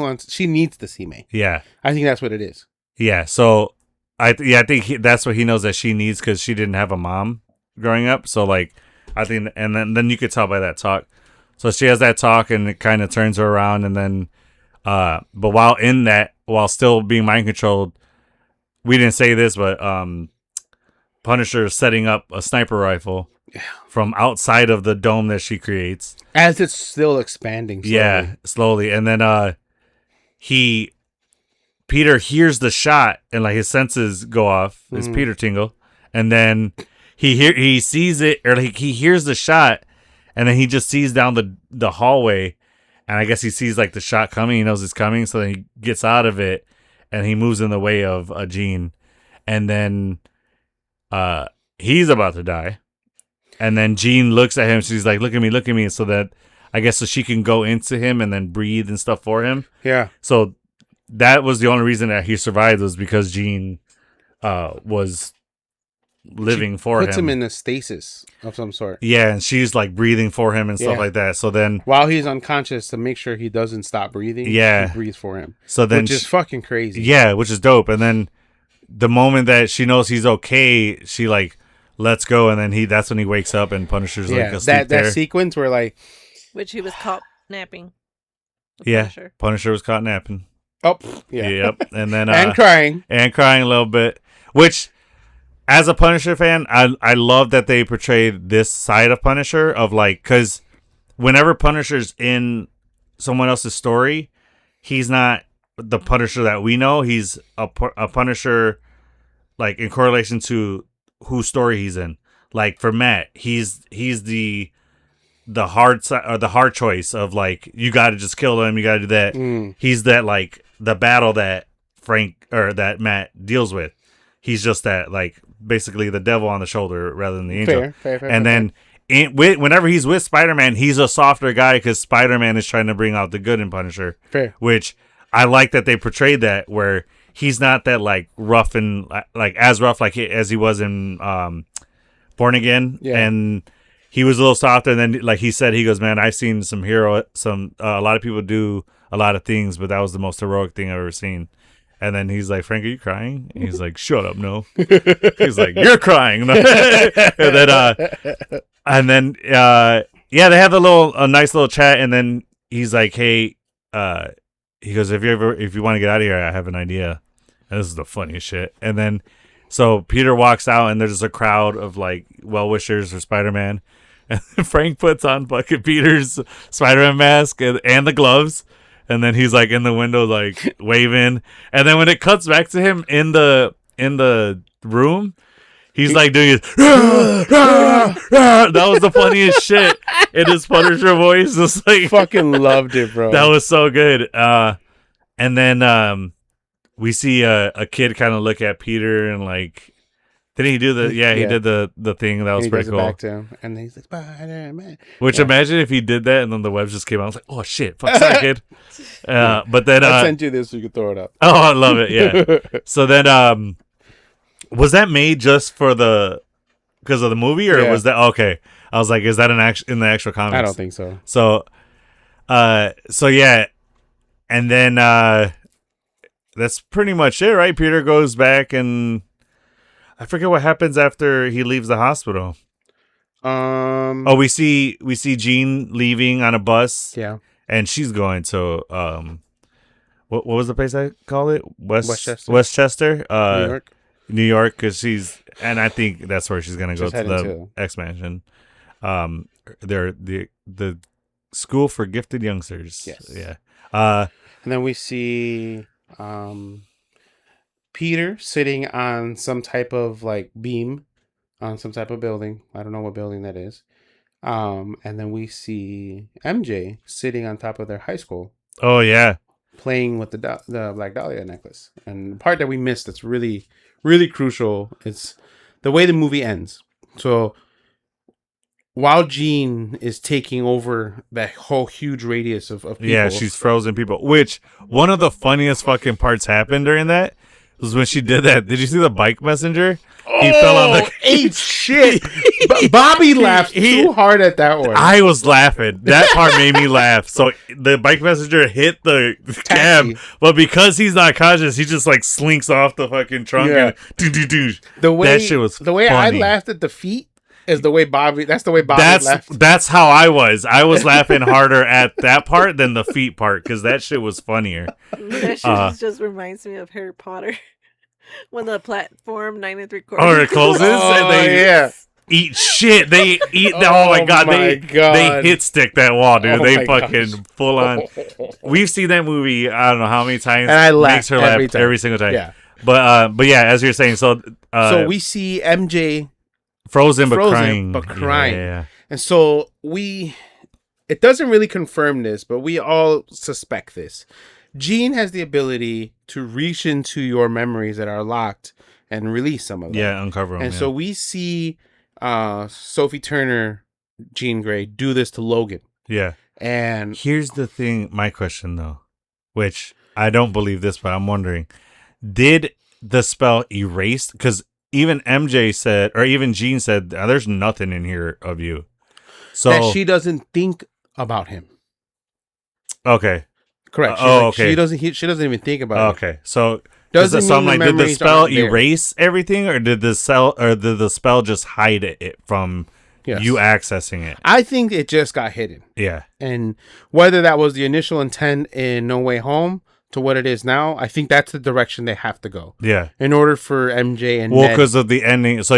needs to see May. Yeah. I think that's what it is. Yeah. So I think that's what he knows that she needs, because she didn't have a mom growing up. So like, I think, and then you could tell by that talk. So she has that talk, and it kind of turns her around, and then, but while still being mind controlled, we didn't say this, but Punisher is setting up a sniper rifle from outside of the dome that she creates as it's still expanding. Slowly. Yeah, slowly, and then Peter hears the shot, and like his senses go off. His Peter tingle. and then he sees it, or like he hears the shot, and then he just sees down the hallway, and I guess he sees like the shot coming. He knows it's coming, so then he gets out of it, and he moves in the way of Jean, and then he's about to die, and then Jean looks at him. She's like, "Look at me, look at me," so that I guess so she can go into him and then breathe and stuff for him. Yeah. So that was the only reason that he survived, was because Jean was living for him. Puts him in a stasis of some sort. Yeah, and she's like breathing for him and stuff like that. So then, while he's unconscious, to make sure he doesn't stop breathing, she breathes for him. So then, which is fucking crazy. Yeah, which is dope. And then the moment that she knows he's okay, she like lets go, and then that's when he wakes up, and Punisher's like asleep there. That sequence where like, which he was caught napping. Yeah, Punisher was caught napping. Oh, yeah. Yep. And then and crying a little bit, which. As a Punisher fan, I love that they portrayed this side of Punisher, of like, because whenever Punisher's in someone else's story, he's not the Punisher that we know. He's a Punisher, like, in correlation to whose story he's in. Like, for Matt, he's the hard side, or the hard choice of like, you got to just kill him, you got to do that. He's that, like, the battle that that Matt deals with. He's just that, like, basically the devil on the shoulder rather than the angel. Fair, and then whenever he's with Spider-Man, he's a softer guy because Spider-Man is trying to bring out the good in Punisher. Fair. Which I like that they portrayed that, where he's not that like rough and like as rough like as he was in Born Again. Yeah. And he was a little softer. And then, like he said, he goes, "Man, I've seen a lot of people do a lot of things, but that was the most heroic thing I've ever seen." And then he's like, "Frank, are you crying?" And he's like, "Shut up, no." He's like, "You're crying." And then, yeah, they have a nice little chat. And then he's like, "Hey," he goes, if you want to get out of here, I have an idea." And this is the funniest shit. And then, so Peter walks out, and there's just a crowd of like well-wishers for Spider-Man. And Frank puts on fucking Peter's Spider-Man mask and the gloves. And then he's like in the window, like waving. And then when it cuts back to him in the room, he's like doing his that was the funniest shit in his Punisher voice. It's like, fucking loved it, bro. That was so good. And then we see a kid kind of look at Peter and like, didn't he do the? Yeah, he did the thing that was he pretty cool. Back to him, and he's like, "Spider-Man." Which imagine if he did that and then the webs just came out. I was like, "Oh shit, fuck that kid." But then I sent you this so you could throw it up. Oh, I love it. Yeah. So then, was that made just for because of the movie, or was that okay? I was like, is that in the actual comics? I don't think so. So yeah, and then that's pretty much it, right? Peter goes back and. I forget what happens after he leaves the hospital. We see Jean leaving on a bus. Yeah, and she's going to what was the place I call it? Westchester, New York, because and I think that's where she's gonna go to the X Mansion. They're the school for gifted youngsters. Yes, yeah. And then we see Peter sitting on some type of like beam on some type of building. I don't know what building that is. And then we see MJ sitting on top of their high school. Oh yeah, playing with the Black Dahlia necklace. And the part that we missed that's really, really crucial is the way the movie ends. So while Jean is taking over that whole huge radius of people. Yeah, she's frozen people. Which one of the funniest fucking parts happened during that was when she did that. Did you see the bike messenger? He fell on the ate shit. Bobby laughed too hard at that one. I was laughing. That part made me laugh. So the bike messenger hit the cab, but because he's not conscious, he just like slinks off the fucking trunk. Yeah. And that shit was the way funny. I laughed at the feet is the way Bobby. That's the way Bobby laughed. That's how I was. I was laughing harder at that part than the feet part because that shit was funnier. That shit just reminds me of Harry Potter. When the platform 9 3/4. Oh, it closes and they eat shit. They eat. Oh my god! They hit stick that wall, dude. They fucking full on. We've seen that movie. I don't know how many times. And I laugh makes her laugh every single time. Yeah. But yeah, as you're saying, so we see MJ frozen but frozen, crying. but crying. Yeah. And so it doesn't really confirm this, but we all suspect this. Jean has the ability to reach into your memories that are locked and release some of them. Yeah, uncover them. And so we see Sophie Turner, Jean Grey, do this to Logan. Yeah. And here's the thing, my question though, which I don't believe this, but I'm wondering, did the spell erase? Because even MJ said, or even Jean said, there's nothing in here of you. So that she doesn't think about him. Okay. Correct. Okay. She doesn't even think about it. Okay. So doesn't so I'm mean like, the did the spell memories aren't there. erase everything, or did the spell just hide it from you accessing it? I think it just got hidden. Yeah. And whether that was the initial intent in No Way Home to what it is now, I think that's the direction they have to go. Yeah. In order for MJ and Well, Ned, because of the ending. So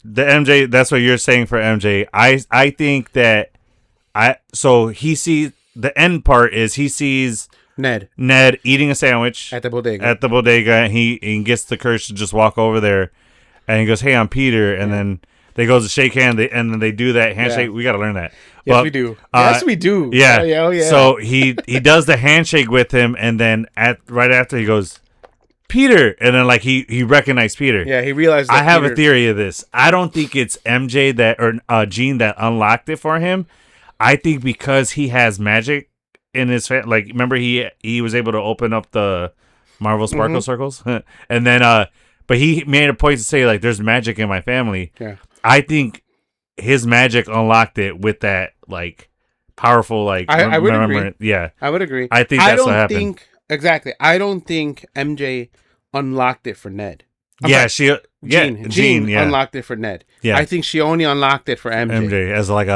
the MJ, that's what you're saying for MJ. I think that so he sees the end part is he sees Ned eating a sandwich at the bodega. And he gets the courage to just walk over there, and he goes, "Hey, I'm Peter," and then they go to shake hand, and then they do that handshake. Yeah. We got to learn that. Yes, we do. Yes, we do. Yeah. Oh, yeah. So he does the handshake with him, and then right after he goes, Peter, and then like he recognized Peter. Yeah, he realized. I have a theory of this. I don't think it's MJ or Jean that unlocked it for him. I think because he has magic in his like, remember he was able to open up the Marvel Sparkle circles, and then but he made a point to say like, there's magic in my family. Yeah, I think his magic unlocked it with that like powerful like. I would agree. Yeah, I would agree. I think that's what happened. Exactly. I don't think MJ unlocked it for Ned. Jean unlocked it for Ned. Yeah, I think she only unlocked it for MJ. MJ as like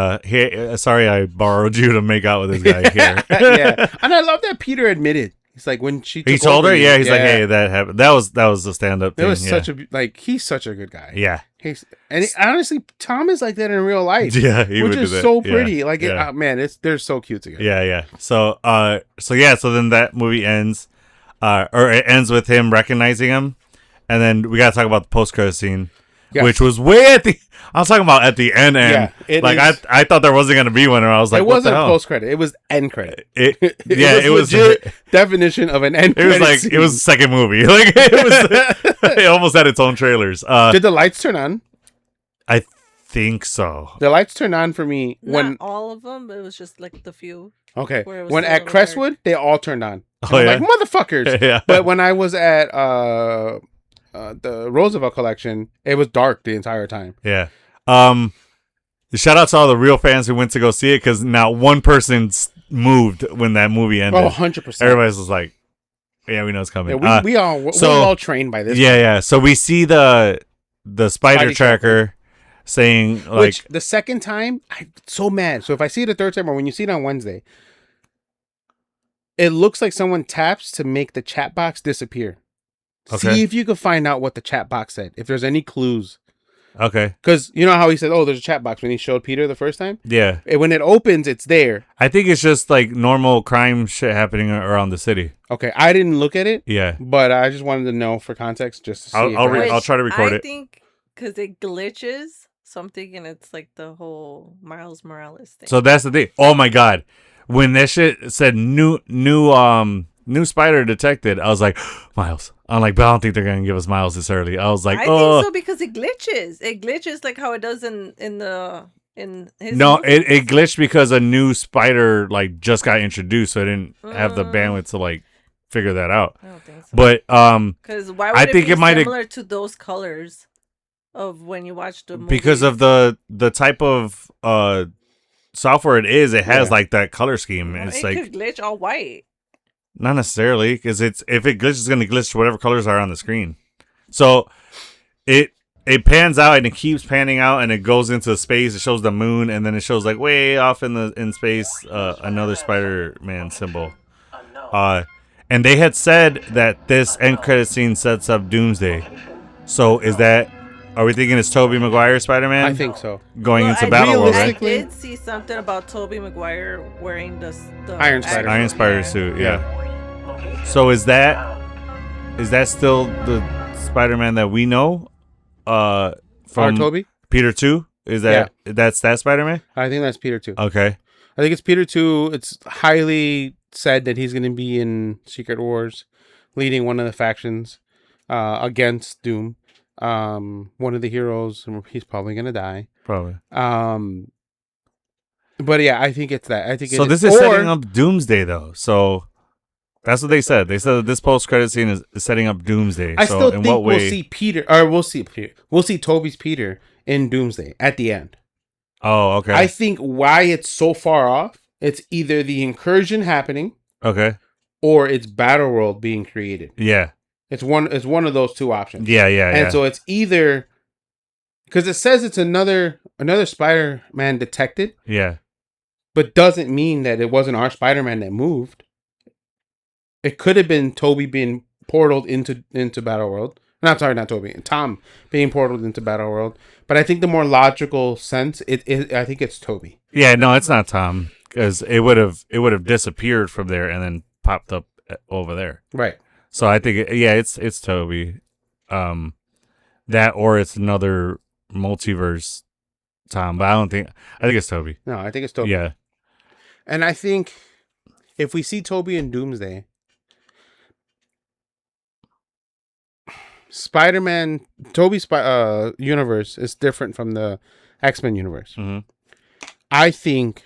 sorry, I borrowed you to make out with this guy here. Yeah, and I love that Peter admitted. He's like, when she told her, he's like, hey, that happened. That was the stand up thing. It was he's such a good guy. Yeah, honestly, Tom is like that in real life. Yeah, which is so pretty. Yeah. Like, man, they're so cute together. Yeah. So then that movie ends, or it ends with him recognizing him. And then we gotta talk about the post-credit scene, which was way at the. I was talking about at the end. I thought there wasn't gonna be one, and I was like, it wasn't post-credit; it was end credit. It was legit definition of an end. It was like scene. It was a second movie. Like it almost had its own trailers. Did the lights turn on? I think so. The lights turned on for me not all of them, but it was just like the few. Okay, when at Crestwood, they all turned on. Like motherfuckers. Yeah. But when I was at the Roosevelt collection, it was dark the entire time. Yeah. Shout out to all the real fans who went to go see it, because not one person moved when that movie ended. Oh, 100%. Everybody's was like, yeah, we know it's coming. Yeah, we're all trained by this. Yeah. So we see the spider tracker saying like, which the second time I'm so mad. So if I see it the third time, or when you see it on Wednesday, it looks like someone taps to make the chat box disappear. Okay. See if you can find out what the chat box said, if there's any clues. Okay. Because you know how he said, "Oh, there's a chat box" when he showed Peter the first time. Yeah. When it opens, it's there. I think it's just like normal crime shit happening around the city. Okay, I didn't look at it. Yeah. But I just wanted to know for context, just to see. I'll try to record it. I think because it glitches, so I'm thinking it's like the whole Miles Morales thing. So that's the thing. Oh my god, when that shit said new spider detected, I was like, Miles. I'm like, but I don't think they're gonna give us Miles this early. I was like, I think so because it glitches. It glitches like how it does in his. No, it glitched because a new spider like just got introduced, so I didn't have the bandwidth to like figure that out. I don't think so. But because why would it be similar to those colors of when you watch the movie? Because of the type of software it is, it has like that color scheme. Well, it's it like could glitch all white. Not necessarily, because if it glitches, it's gonna glitch to whatever colors are on the screen. So it pans out and it keeps panning out and it goes into space. It shows the moon and then it shows like way off in space another Spider-Man symbol. And they had said that this end credit scene sets up Doomsday. So are we thinking it's Tobey Maguire Spider-Man? I think so. Going into Battle World, right? I did see something about Tobey Maguire wearing the Iron Spider suit, yeah. So is that still Spider-Man that we know from Toby? Peter 2? Is that's that Spider-Man? I think that's Peter 2. Okay. I think it's Peter 2. It's highly said that he's going to be in Secret Wars, leading one of the factions against Doom. One of the heroes, he's probably going to die. Probably. But yeah, I think it's that. I think so. This is setting up Doomsday, though. So that's what they said. They said that this post-credit scene is setting up Doomsday. I so still in think what way? we'll see Peter, or we'll see Peter. We'll see Toby's Peter in Doomsday at the end. Oh, okay. I think why it's so far off, it's either the incursion happening, okay, or it's Battleworld being created. Yeah. It's one of those two options. Yeah. And so it's either because it says it's another Spider-Man detected. Yeah. But doesn't mean that it wasn't our Spider-Man that moved. It could have been Toby being portaled into Battleworld. Not Toby. Tom being portaled into Battleworld. But I think the more logical sense, I think it's Toby. Yeah, no, it's not Tom because it would have disappeared from there and then popped up over there. Right. So I think it's Toby. That or it's another multiverse Tom, but I think it's Toby. No, I think it's Toby. Yeah. And I think if we see Toby in Doomsday, Toby's universe is different from the X-Men universe. Mm-hmm. I think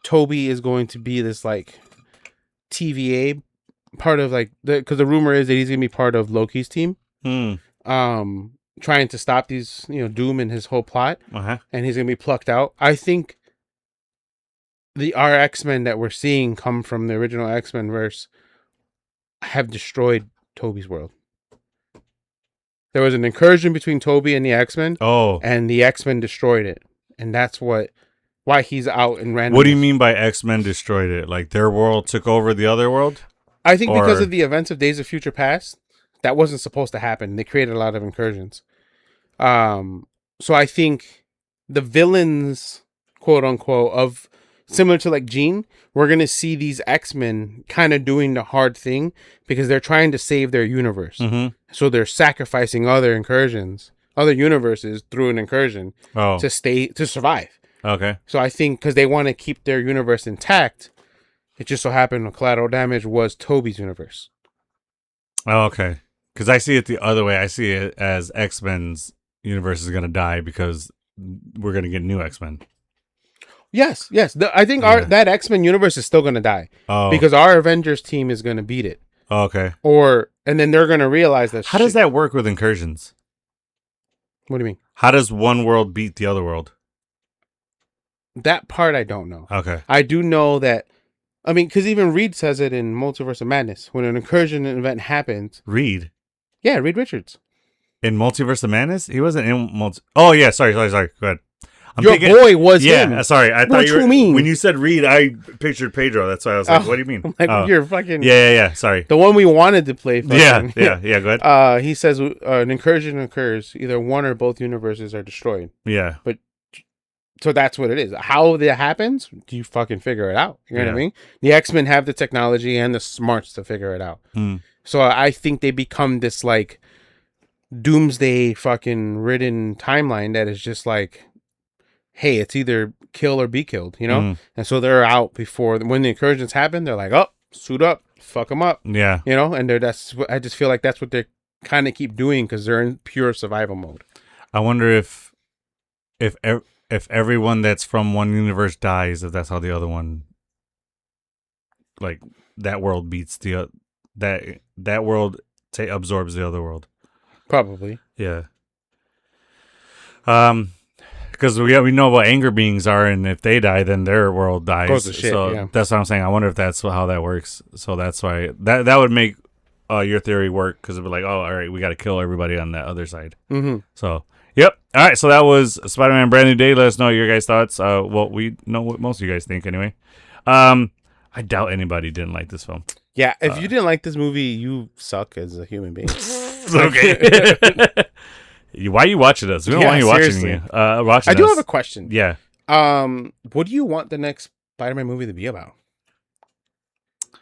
Toby is going to be this like TVA part of like because the rumor is that he's gonna be part of Loki's team. Trying to stop these, Doom and his whole plot, and he's gonna be plucked out. I think our X-Men that we're seeing come from the original X-Men verse have destroyed Toby's world. There was an incursion between Toby and the X-Men. Oh, and the X-Men destroyed it, and that's why he's out in random. What do you mean by X-Men destroyed it? Like their world took over the other world? I think because of the events of Days of Future Past, that wasn't supposed to happen. They created a lot of incursions. So I think the villains, quote unquote, of similar to like Jean, we're going to see these X-Men kind of doing the hard thing because they're trying to save their universe. Mm-hmm. So they're sacrificing other universes through an incursion to survive. Okay. So I think because they want to keep their universe intact, it just so happened collateral damage was Toby's universe. Oh, okay. Because I see it the other way. I see it as X-Men's universe is going to die because we're going to get new X-Men. Yes. I think that X-Men universe is still going to die. Oh. Because our Avengers team is going to beat it. Oh, okay. And then they're going to realize that. How does that work with incursions? What do you mean? How does one world beat the other world? That part I don't know. Okay. I do know that. I mean, because even Reed says it in Multiverse of Madness. When an incursion event happens. Reed? Yeah, Reed Richards. In Multiverse of Madness? He wasn't in Oh, yeah. Sorry. Go ahead. Your boy was him. Yeah, sorry. I thought what you mean? When you said Reed, I pictured Pedro. That's why I was like, what do you mean? You're fucking... Yeah. Sorry. The one we wanted to play. Fucking, yeah. Go ahead. He says an incursion occurs. Either one or both universes are destroyed. Yeah. But... So that's what it is. How that happens, you fucking figure it out. You know what I mean? The X-Men have the technology and the smarts to figure it out. So I think they become this like doomsday fucking ridden timeline that is just like, hey, it's either kill or be killed, And so they're out before when the incursions happen. They're like, oh, suit up, fuck them up. Yeah. And I just feel like that's what they kind of keep doing because they're in pure survival mode. I wonder if everyone that's from one universe dies, if that's how the other one, like that world beats that world absorbs the other world. Probably. Yeah. Because we know what anger beings are, and if they die, then their world dies. Goes to shit, so that's what I'm saying. I wonder if that's how that works. So that's why that would make your theory work because it'd be like, oh, all right, we got to kill everybody on that other side. Mm-hmm. So. Yep. All right. So that was Spider-Man Brand New Day. Let us know your guys' thoughts. Well, we know what most of you guys think anyway. I doubt anybody didn't like this film. Yeah. If you didn't like this movie, you suck as a human being. Okay. Why are you watching us? We don't want you watching me. I do have a question. Yeah. What do you want the next Spider-Man movie to be about?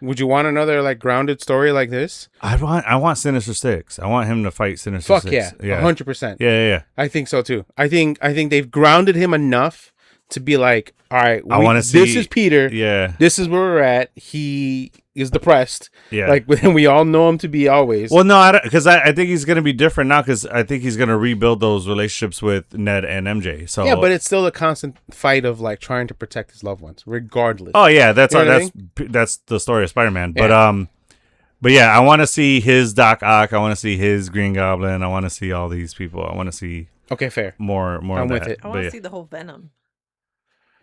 Would you want another like grounded story like this? I want Sinister Six. I want him to fight Sinister Fuck Six. yeah, 100%. Yeah. I think so too. I think they've grounded him enough to be like, all right, I want to see. This is Peter. Yeah. This is where we're at. He is depressed. Yeah. Like we all know him to be always. Well, no, because I think he's going to be different now because I think he's going to rebuild those relationships with Ned and MJ. So yeah, but it's still a constant fight of like trying to protect his loved ones, regardless. Oh yeah, that's You know what I that's the story of Spider-Man. Yeah. But yeah, I want to see his Doc Ock. I want to see his Green Goblin. I want to see all these people. I want to see Okay, fair. more I'm of with that. it. I want to see the whole Venom.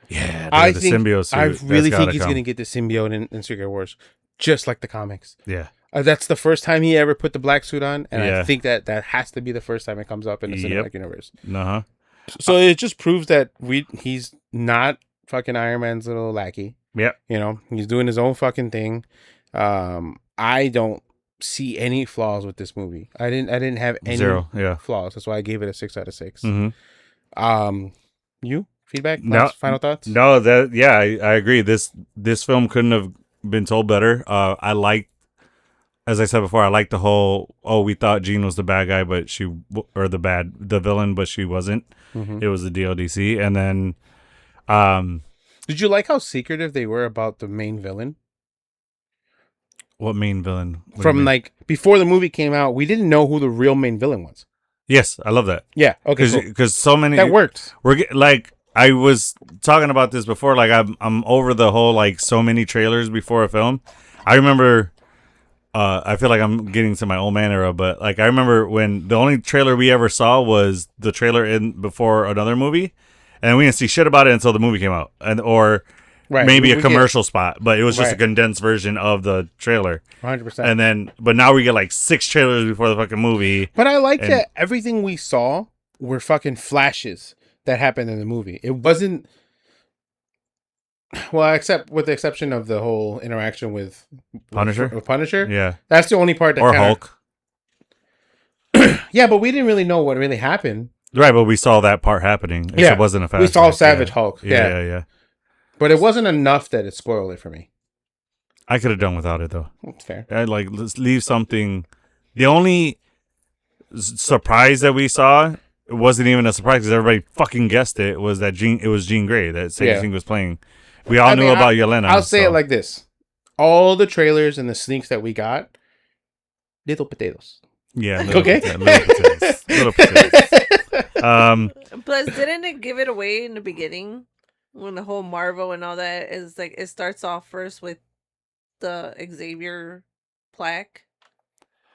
Yeah, dude, I the think symbiote suit. I really that's think gotta he's come. gonna get the symbiote in Secret Wars, just like the comics. Yeah. That's the first time he ever put the black suit on, and Yeah. I think that has to be the first time it comes up in the cinematic universe. Uh-huh. So it just proves that he's not fucking Iron Man's little lackey. Yep. You know, he's doing his own fucking thing. I don't see any flaws with this movie. I didn't have any Zero. Yeah. flaws. That's why I gave it a 6 out of 6. Mm-hmm. You feedback? No. Final thoughts? No, I agree. This film couldn't have been told better. I liked, as I said before, I liked the whole, we thought Jean was the bad guy, but the villain, but she wasn't. Mm-hmm. It was the DLDC. And then, Did you like how secretive they were about the main villain? what main villain? What do you From mean? like before the movie came out, we didn't know who the real main villain was. Yes, I love that. Yeah. Okay. Cool. Because so many That worked. like I was talking about this before. Like I'm over the whole like so many trailers before a film. I remember. I feel like I'm getting to my old man era, but like I remember when the only trailer we ever saw was the trailer before another movie, and we didn't see shit about it until the movie came out, or Right. maybe a We commercial spot, but it was just a Right. condensed version of the trailer. 100%. And then, but now we get like 6 trailers before the fucking movie. But I like And- that everything we saw were fucking flashes that happened in the movie. It wasn't, well, except with the exception of the whole interaction with Punisher? With Punisher. Yeah, That's the only part that or kinda, Hulk. Yeah, but we didn't really know what really happened. Right, but we saw that part happening. Yeah, It wasn't a fast. we saw track, Savage yeah. Hulk. Yeah, Yeah. yeah. But it wasn't enough that it spoiled it for me. I could have done without it though. That's fair. I'd like let's leave something. The only surprise that we saw, it wasn't even a surprise because everybody fucking guessed it. Was that Jean? It was Jean Grey that Sadie Sink was playing. We all knew about Yelena. I'll say it like this: all the trailers and the sneaks that we got, little potatoes. yeah, Okay. Little potatoes. Plus, didn't it give it away in the beginning when the whole Marvel and all that is like it starts off first with the Xavier plaque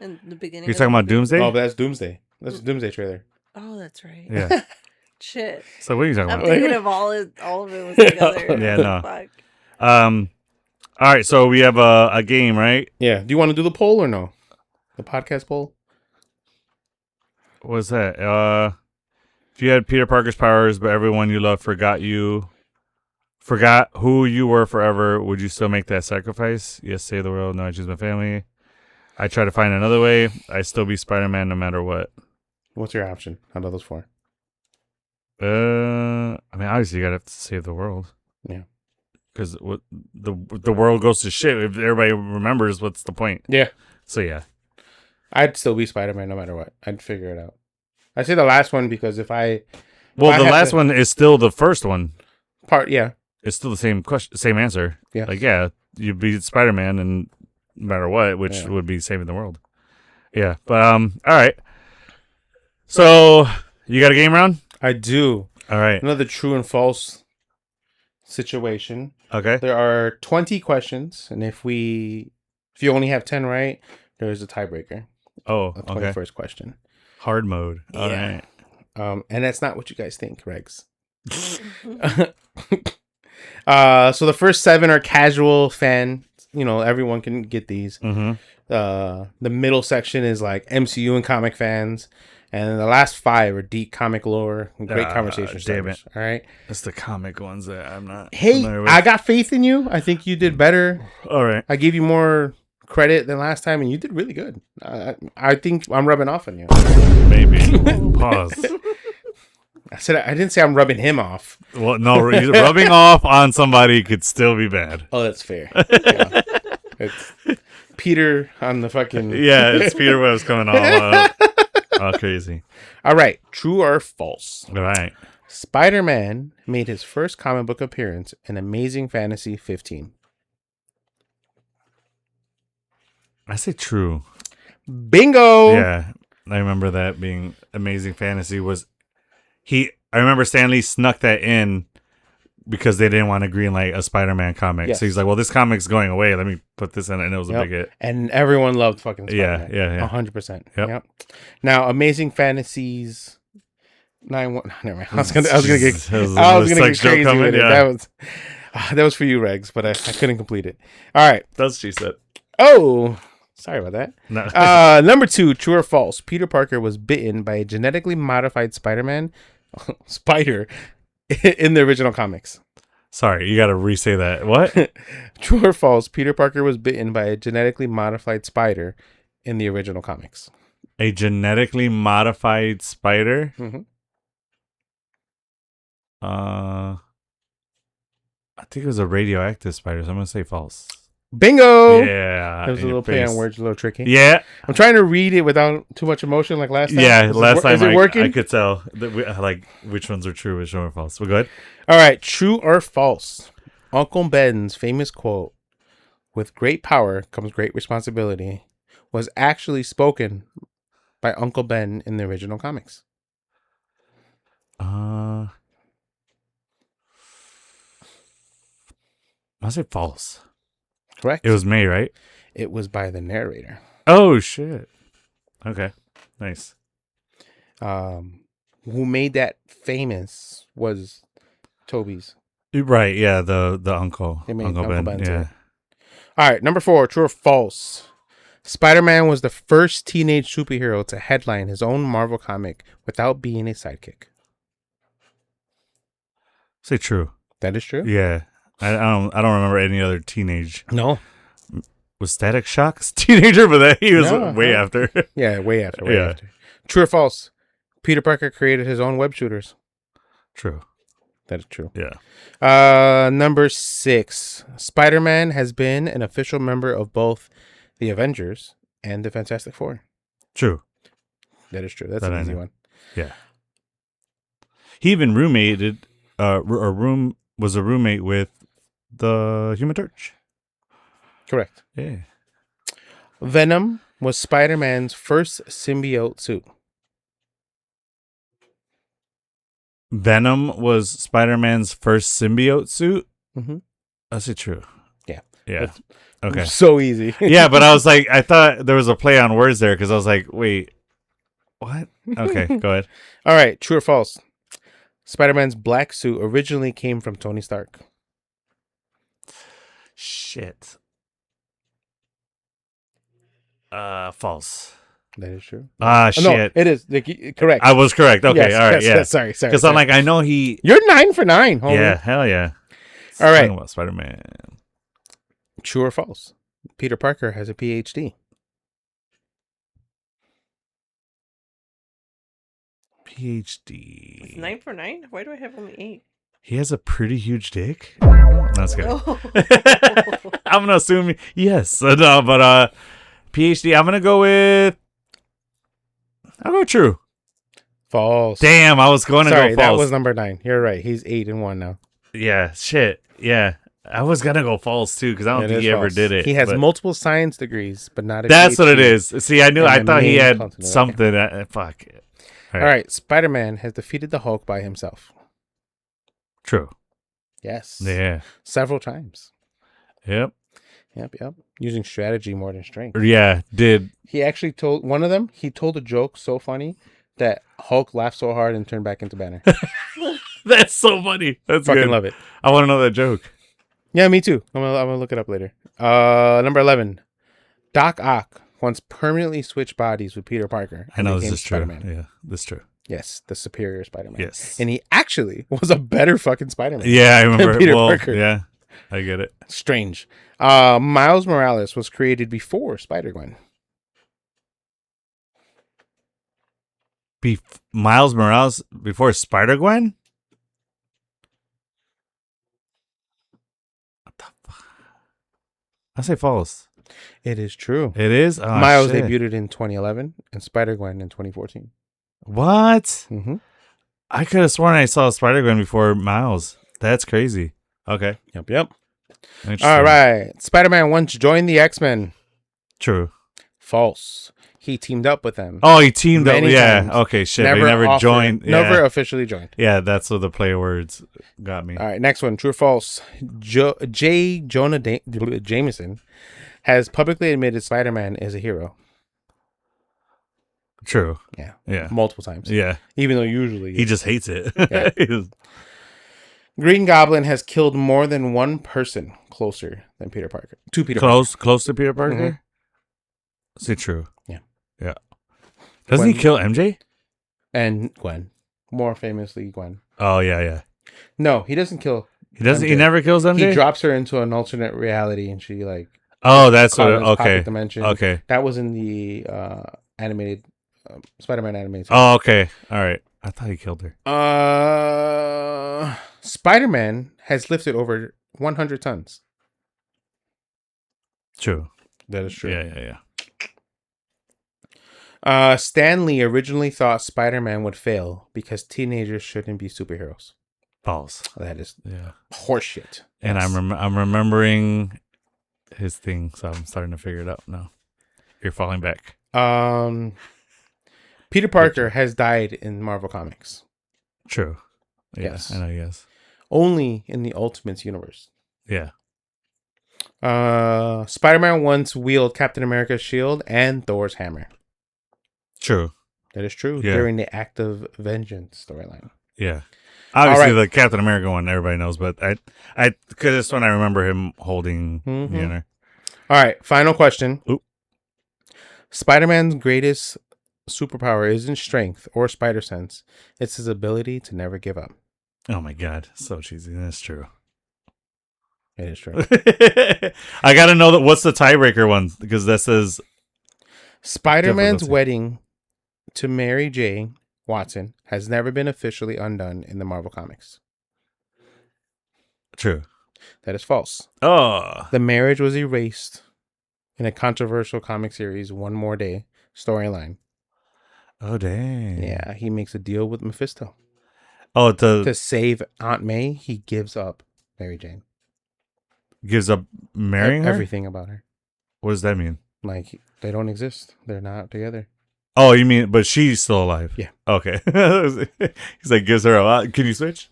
in the beginning. You're of talking the about movie? Doomsday? Oh, but that's Doomsday. That's a Doomsday trailer. Oh, that's right. Yeah. Shit. So what are you talking I'm about? thinking of all of it was together. Yeah, no. Fuck. All right, so we have a game, right? Yeah. Do you want to do the poll or no? The podcast poll. What's that? If you had Peter Parker's powers, but everyone you love forgot who you were forever, would you still make that sacrifice? Yes, save the world. No, I choose my family. I try to find another way. I still be Spider-Man no matter what. What's your option out of those 4? I mean, obviously you gotta have to save the world. Yeah. Because the world goes to shit if everybody remembers. What's the point? Yeah. So yeah. I'd still be Spider-Man no matter what. I'd figure it out. I say the last one because if I Well, I the have last to- one is still the first one. yeah. It's still the same question, same answer. Yeah. Like, yeah, you beat Spider-Man and no matter what, which Yeah. would be saving the world. Yeah. But all right. So you got a game round? I do. All right. Another true and false situation. Okay. There are 20 questions, and if you only have 10 right, there's a tiebreaker. Oh, A okay. 21st question. Hard mode. All Yeah. right. And that's not what you guys think, Regs. So the first 7 are casual fan. You know, everyone can get these. Mm-hmm. The middle section is like MCU and comic fans. And then the last 5 are deep comic lore and great conversation damn starters. All right. It's the comic ones that I'm not. Hey, familiar with. I got faith in you. I think you did better. All right. I gave you more credit than last time, and you did really good. I think I'm rubbing off on you. Maybe. Pause. I didn't say I'm rubbing him off. Well, no, rubbing off on somebody could still be bad. Oh, that's fair. Yeah. It's Peter on the fucking. Yeah, it's Peter Webb's coming all crazy. All right, true or false? All right. Spider-Man made his first comic book appearance in Amazing Fantasy 15. I say true. Bingo. Yeah, I remember that being Amazing Fantasy was I remember Stan Lee snuck that in because they didn't want to greenlight a Spider-Man comic. Yes. So he's like, well, this comic's going away. Let me put this in. And it was a big hit. And everyone loved fucking Spider-Man. Yeah. 100%. Yep. Now, Amazing Fantasies 9-1. Never mind. I was gonna get crazy coming, with it. yeah. That was for you, Regs, but I couldn't complete it. All right. That's what she said. Oh, sorry about that. No. Number 2, true or false? Peter Parker was bitten by a genetically modified Spider-Man spider in the original comics. Sorry, you got to re-say that. What? True or false? Peter Parker was bitten by a genetically modified spider in the original comics. A genetically modified spider? Mm-hmm. I think it was a radioactive spider, so I'm going to say false. Bingo! Yeah. It was a little play on words, a little tricky. Yeah. I'm trying to read it without too much emotion like last time. Yeah, last time is it working? I could tell like which ones are true, which ones are false. We're good? All right, true or false? Uncle Ben's famous quote, "With great power comes great responsibility," was actually spoken by Uncle Ben in the original comics. I'll say false. Correct. It was May, right? It was by the narrator. Oh, shit. Okay. Nice. Who made that famous was Toby's. Right, yeah, the uncle. They made Uncle Ben. Ben's, Yeah. All right, number 4, true or false? Spider-Man was the first teenage superhero to headline his own Marvel comic without being a sidekick. Say true. That is true? Yeah. I don't remember any other teenage. No. Was Static Shock's teenager, but that he was way after. Yeah, way after. True or false? Peter Parker created his own web shooters. True. That is true. Yeah. Number 6. Spider-Man has been an official member of both the Avengers and the Fantastic Four. True. That is true. That's an easy one. Yeah. He even was a roommate with the Human Torch. Correct. Yeah. Venom was Spider-Man's first symbiote suit. Venom was Spider-Man's first symbiote suit? Mm-hmm. That's it true. Yeah. Yeah. Okay. So easy. Yeah, but I was like, I thought there was a play on words there because I was like, wait, what? Okay, go ahead. All right. True or false? Spider-Man's black suit originally came from Tony Stark. Shit. False. That is true. Shit. No, it is. Correct. I was correct. Okay, yes, all right, yes, yeah. Yes, sorry. Because I'm like, I know he... You're 9 for 9, homie. Yeah, hell yeah. All right. Talking about Spider-Man. True or false? Peter Parker has a PhD. PhD. It's 9 for 9? Why do I have only 8? He has a pretty huge dick? No, that's good. Oh. I'm going to assume yes. No, but PhD, I'm going to go with... I'll go true. False. Damn, I was going to go false. That was number 9. You're right. He's 8 and 1 now. Yeah, shit. Yeah. I was going to go false, too, because I don't think he ever did it. He has multiple science degrees, but not a That's PhD. what it is. See, I thought he had continent. something. Fuck. All right. Spider-Man has defeated the Hulk by himself. True. Yes. Yeah. Several times. Yep. Using strategy more than strength. Yeah, did. He actually told one of them, he told a joke so funny that Hulk laughed so hard and turned back into Banner. That's so funny. That's Fucking good. love it. I want to know that joke. Yeah, me too. I'm gonna look it up later. Number 11. Doc Ock once permanently switched bodies with Peter Parker. I know this is true. Spider-Man. Yeah, this is true. Yes, the superior Spider-Man. Yes. And he actually was a better fucking Spider-Man. Yeah, I remember. Peter Parker. Yeah, I get it. Strange. Miles Morales was created before Spider-Gwen. Miles Morales before Spider-Gwen? What the fuck? I say false. It is true. It is? Oh, Miles shit. debuted in 2011 and Spider-Gwen in 2014. What? Mm-hmm. I could have sworn I saw Spider-Gwen before Miles. That's crazy. Okay. Yep. Interesting. All right. Spider-Man once joined the X-Men. True. False. He teamed up with them. Oh, he teamed up. Many Yeah. times. Okay, shit. He never offered- joined. Yeah. Never officially joined. Yeah, that's what the play words got me. All right, next one. True or false? J. Jonah Jameson has publicly admitted Spider-Man is a hero. True. Yeah. Yeah. Multiple times. Yeah. Even though usually He just hates it. Yeah. Green Goblin has killed more than one person closer than Peter Parker. To Peter Parker. Close to Peter Parker? Is it true? Yeah. Yeah. Doesn't he kill MJ? And Gwen. More famously, Gwen. Oh, yeah. No, he doesn't kill. He doesn't. MJ. He never kills MJ? He drops her into an alternate reality and she like Oh, that's caught what. in his Okay. pocket dimension. Okay. That was in the animated Spider-Man animated. Oh, okay. All right. I thought he killed her. Spider-Man has lifted over 100 tons. True. That is true. Yeah. Stan Lee originally thought Spider-Man would fail because teenagers shouldn't be superheroes. False. That is Yeah. horseshit. And Yes. I'm remembering his thing, so I'm starting to figure it out now. You're falling back. Peter Parker has died in Marvel Comics. True. Yeah, Yes. I know. Yes. Only in the Ultimates universe. Yeah. Spider-Man once wielded Captain America's shield and Thor's hammer. True. That is true. Yeah. During the Act of Vengeance storyline. Yeah. Obviously, All right. the Captain America one, everybody knows, but I, because this one I remember him holding Mhm. Mjolnir. All right, final question. Oop. Spider-Man's greatest superpower isn't strength or spider sense. It's his ability to never give up. Oh my god, so cheesy. That's true. It is true. I gotta know that. What's the tiebreaker one? Because that says Spider-Man's Difficulty. wedding to Mary Jane Watson has never been officially undone in the Marvel Comics. true. That is false. Oh, The marriage was erased in a controversial comic series, One More Day storyline. oh dang. Yeah, he makes a deal with Mephisto. Oh, To save Aunt May, he gives up Mary Jane. gives up marrying her. Everything about her. What does that mean? Like, they don't exist. They're not together. Oh, you mean, but she's still alive? Yeah. Okay. He's like, gives her a lot. Can you switch?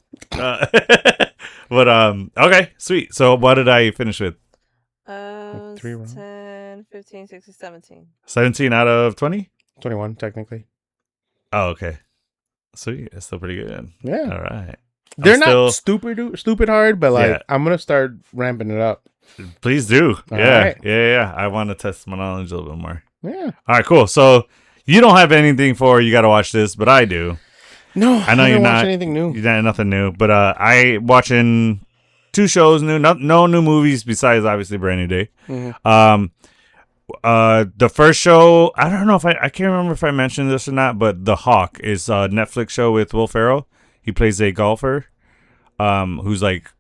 But okay, sweet. So what did I finish with? 3 rounds. 10, 15, 16, 17. 17 out of 20? 21, technically. Oh, okay. Sweet. That's still pretty good. Yeah. All right. They're still- not stupid hard, but like, Yeah. I'm going to start ramping it up. Please do. All Yeah. right. Yeah. I want to test my knowledge a little bit more. Yeah. All right, cool. So you don't have anything for you got to watch this, but I do. No, I know haven't you're watched not- anything new. You got nothing new, but I watching 2 shows new, no new movies besides obviously Brand New Day. Mhm. The first show, I don't know if I can't remember if I mentioned this or not, but The Hawk is a Netflix show with Will Ferrell. He plays a golfer, who's like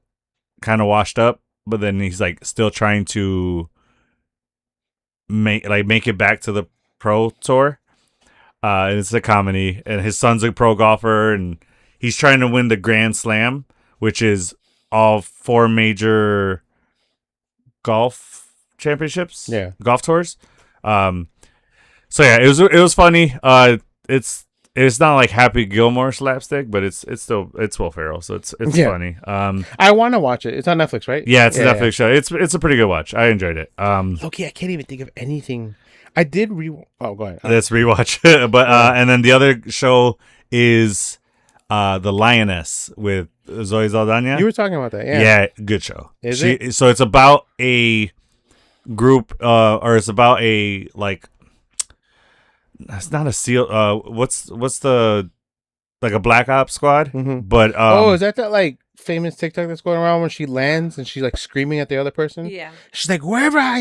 kind of washed up, but then he's like still trying to make it back to the pro tour. And it's a comedy, and his son's a pro golfer, and he's trying to win the Grand Slam, which is all 4 major golf championships, golf tours. So yeah, it was funny. It's not like Happy Gilmore slapstick, but it's Will Ferrell, so it's Yeah. funny. I want to watch it. It's on Netflix, right? Yeah, it's a Netflix show. It's a pretty good watch. I enjoyed it. Loki, I can't even think of anything. I did Oh, go ahead. Let's rewatch it. But and then the other show is The Lioness with Zoe Saldana. You were talking about that, yeah. Yeah, good show. Is it? So it's about a group, or it's about a like. It's not a SEAL. What's the like a Black Ops squad? Mhm. But Is that like famous TikTok that's going around when she lands and she's like screaming at the other person? Yeah. She's like, wherever I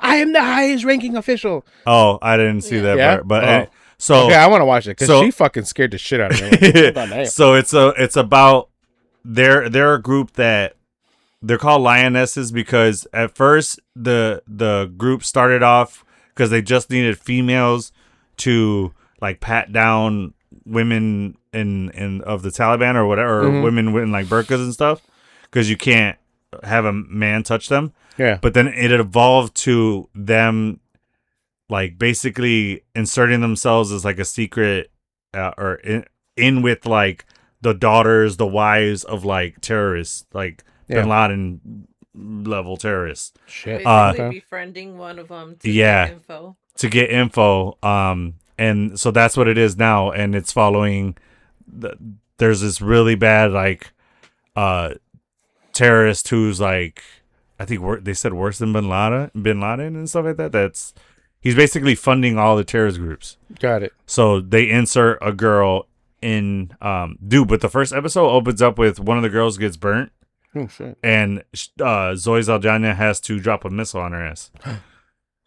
am the highest ranking official. oh, I didn't see that Yeah? part. But Oh. so Okay, I want to watch it because so- she fucking scared the shit out of me. Hold on, damn. so it's about they're a group that they're called lionesses because at first the group started off because they just needed females to like pat down women in of the Taliban or whatever, or women in like burqas and stuff, because you can't have a man touch them. Yeah. But then it evolved to them like basically inserting themselves as like a secret or in with like the daughters, the wives of like terrorists, like Bin Laden level terrorists. Shit. Basically befriending one of them to get info. To get info. And so that's what it is now. And it's following. There's this really bad like terrorist who's like, I think they said worse than Bin Laden and stuff like that. He's basically funding all the terrorist groups. Got it. So they insert a girl in, but the first episode opens up with one of the girls gets burnt. Oh shit! And Zoe Saldana has to drop a missile on her ass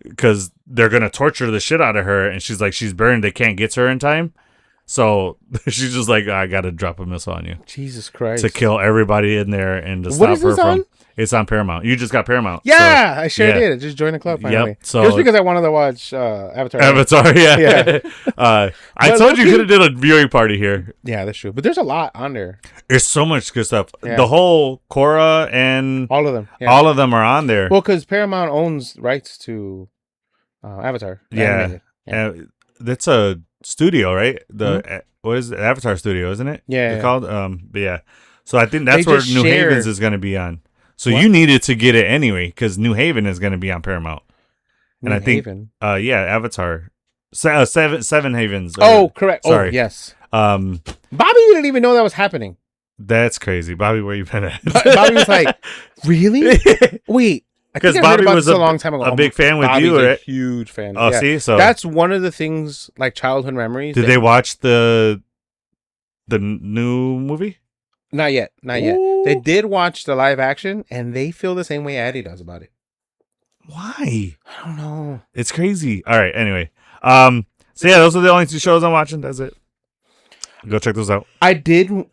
because they're gonna torture the shit out of her, and she's like, she's burned. They can't get to her in time, so she's just like, I gotta drop a missile on you. Jesus Christ! To kill everybody in there and to stop her from. It's on Paramount. You just got Paramount. Yeah, so, I sure did. I just joined the club finally. Yep. So just because I wanted to watch Avatar. Yeah. I told you could have did a viewing party here. Yeah, that's true. But there's a lot on there. There's so much good stuff. Yeah. The whole Korra and all of them. Yeah. All of them are on there. Well, because Paramount owns rights to Avatar. Yeah. That's a studio, right? What is it? Avatar Studio, isn't it? Yeah. It's called. But yeah. So I think that's where New Havens is going to be on. So you needed to get it anyway because New Haven is going to be on Paramount. And I think, Avatar, Seven Havens. Correct. Sorry. Oh, yes. Bobby didn't even know that was happening. That's crazy, Bobby. Where you been at? Bobby was like, "Really? Wait." Because Bobby was a long time ago. A big fan with Bobby's you, right? A huge fan. Oh, see, so that's one of the things like childhood memories. Did they watch the new movie? Not yet. Ooh. They did watch the live action, and they feel the same way Addie does about it. Why? I don't know. It's crazy. All right. Anyway, so yeah, those are the only two shows I'm watching. That's it. Go check those out. I did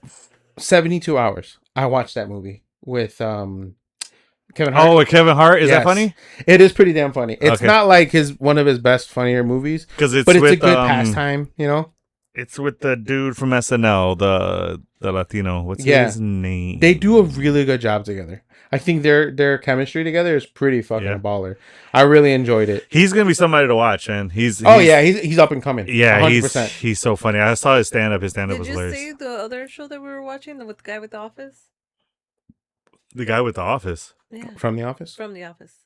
72 Hours. I watched that movie with Kevin Hart. Oh, with Kevin Hart. Is that funny? It is pretty damn funny. It's not like one of his best funnier movies, but it's a good pastime. You know. It's with the dude from SNL, the Latino. What's his name? They do a really good job together. I think their chemistry together is pretty fucking baller. I really enjoyed it. He's gonna be somebody to watch, and he's he's up and coming. Yeah, 100%. He's so funny. I saw his stand up. His stand up was hilarious. Did you see the other show that we were watching, with the guy with the office? The guy with the office. Yeah. From the office. From the office.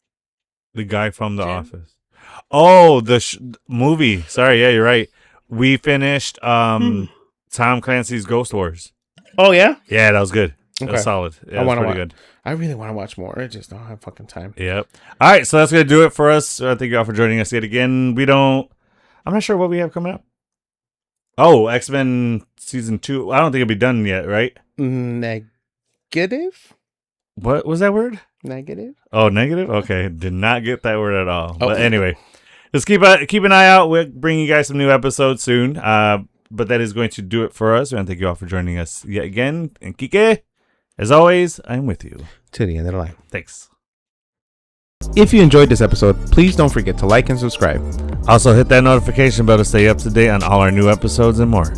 The guy from the office. Oh, the movie. Sorry, yeah, you're right. We finished Tom Clancy's Ghost Wars. Oh, yeah? Yeah, that was good. That was solid. Yeah, that was pretty good. I really want to watch more. I just don't have fucking time. Yep. All right, so that's going to do it for us. Thank you all for joining us yet again. I'm not sure what we have coming up. Oh, X-Men Season 2. I don't think it'll be done yet, right? Negative? What was that word? Negative. Oh, negative? Okay. Did not get that word at all. Oh. But anyway. Let's keep an eye out. We'll bring you guys some new episodes soon. But that is going to do it for us. And thank you all for joining us yet again. And Kike, as always, I'm with you. To the end of the line. Thanks. If you enjoyed this episode, please don't forget to like and subscribe. Also, hit that notification bell to stay up to date on all our new episodes and more.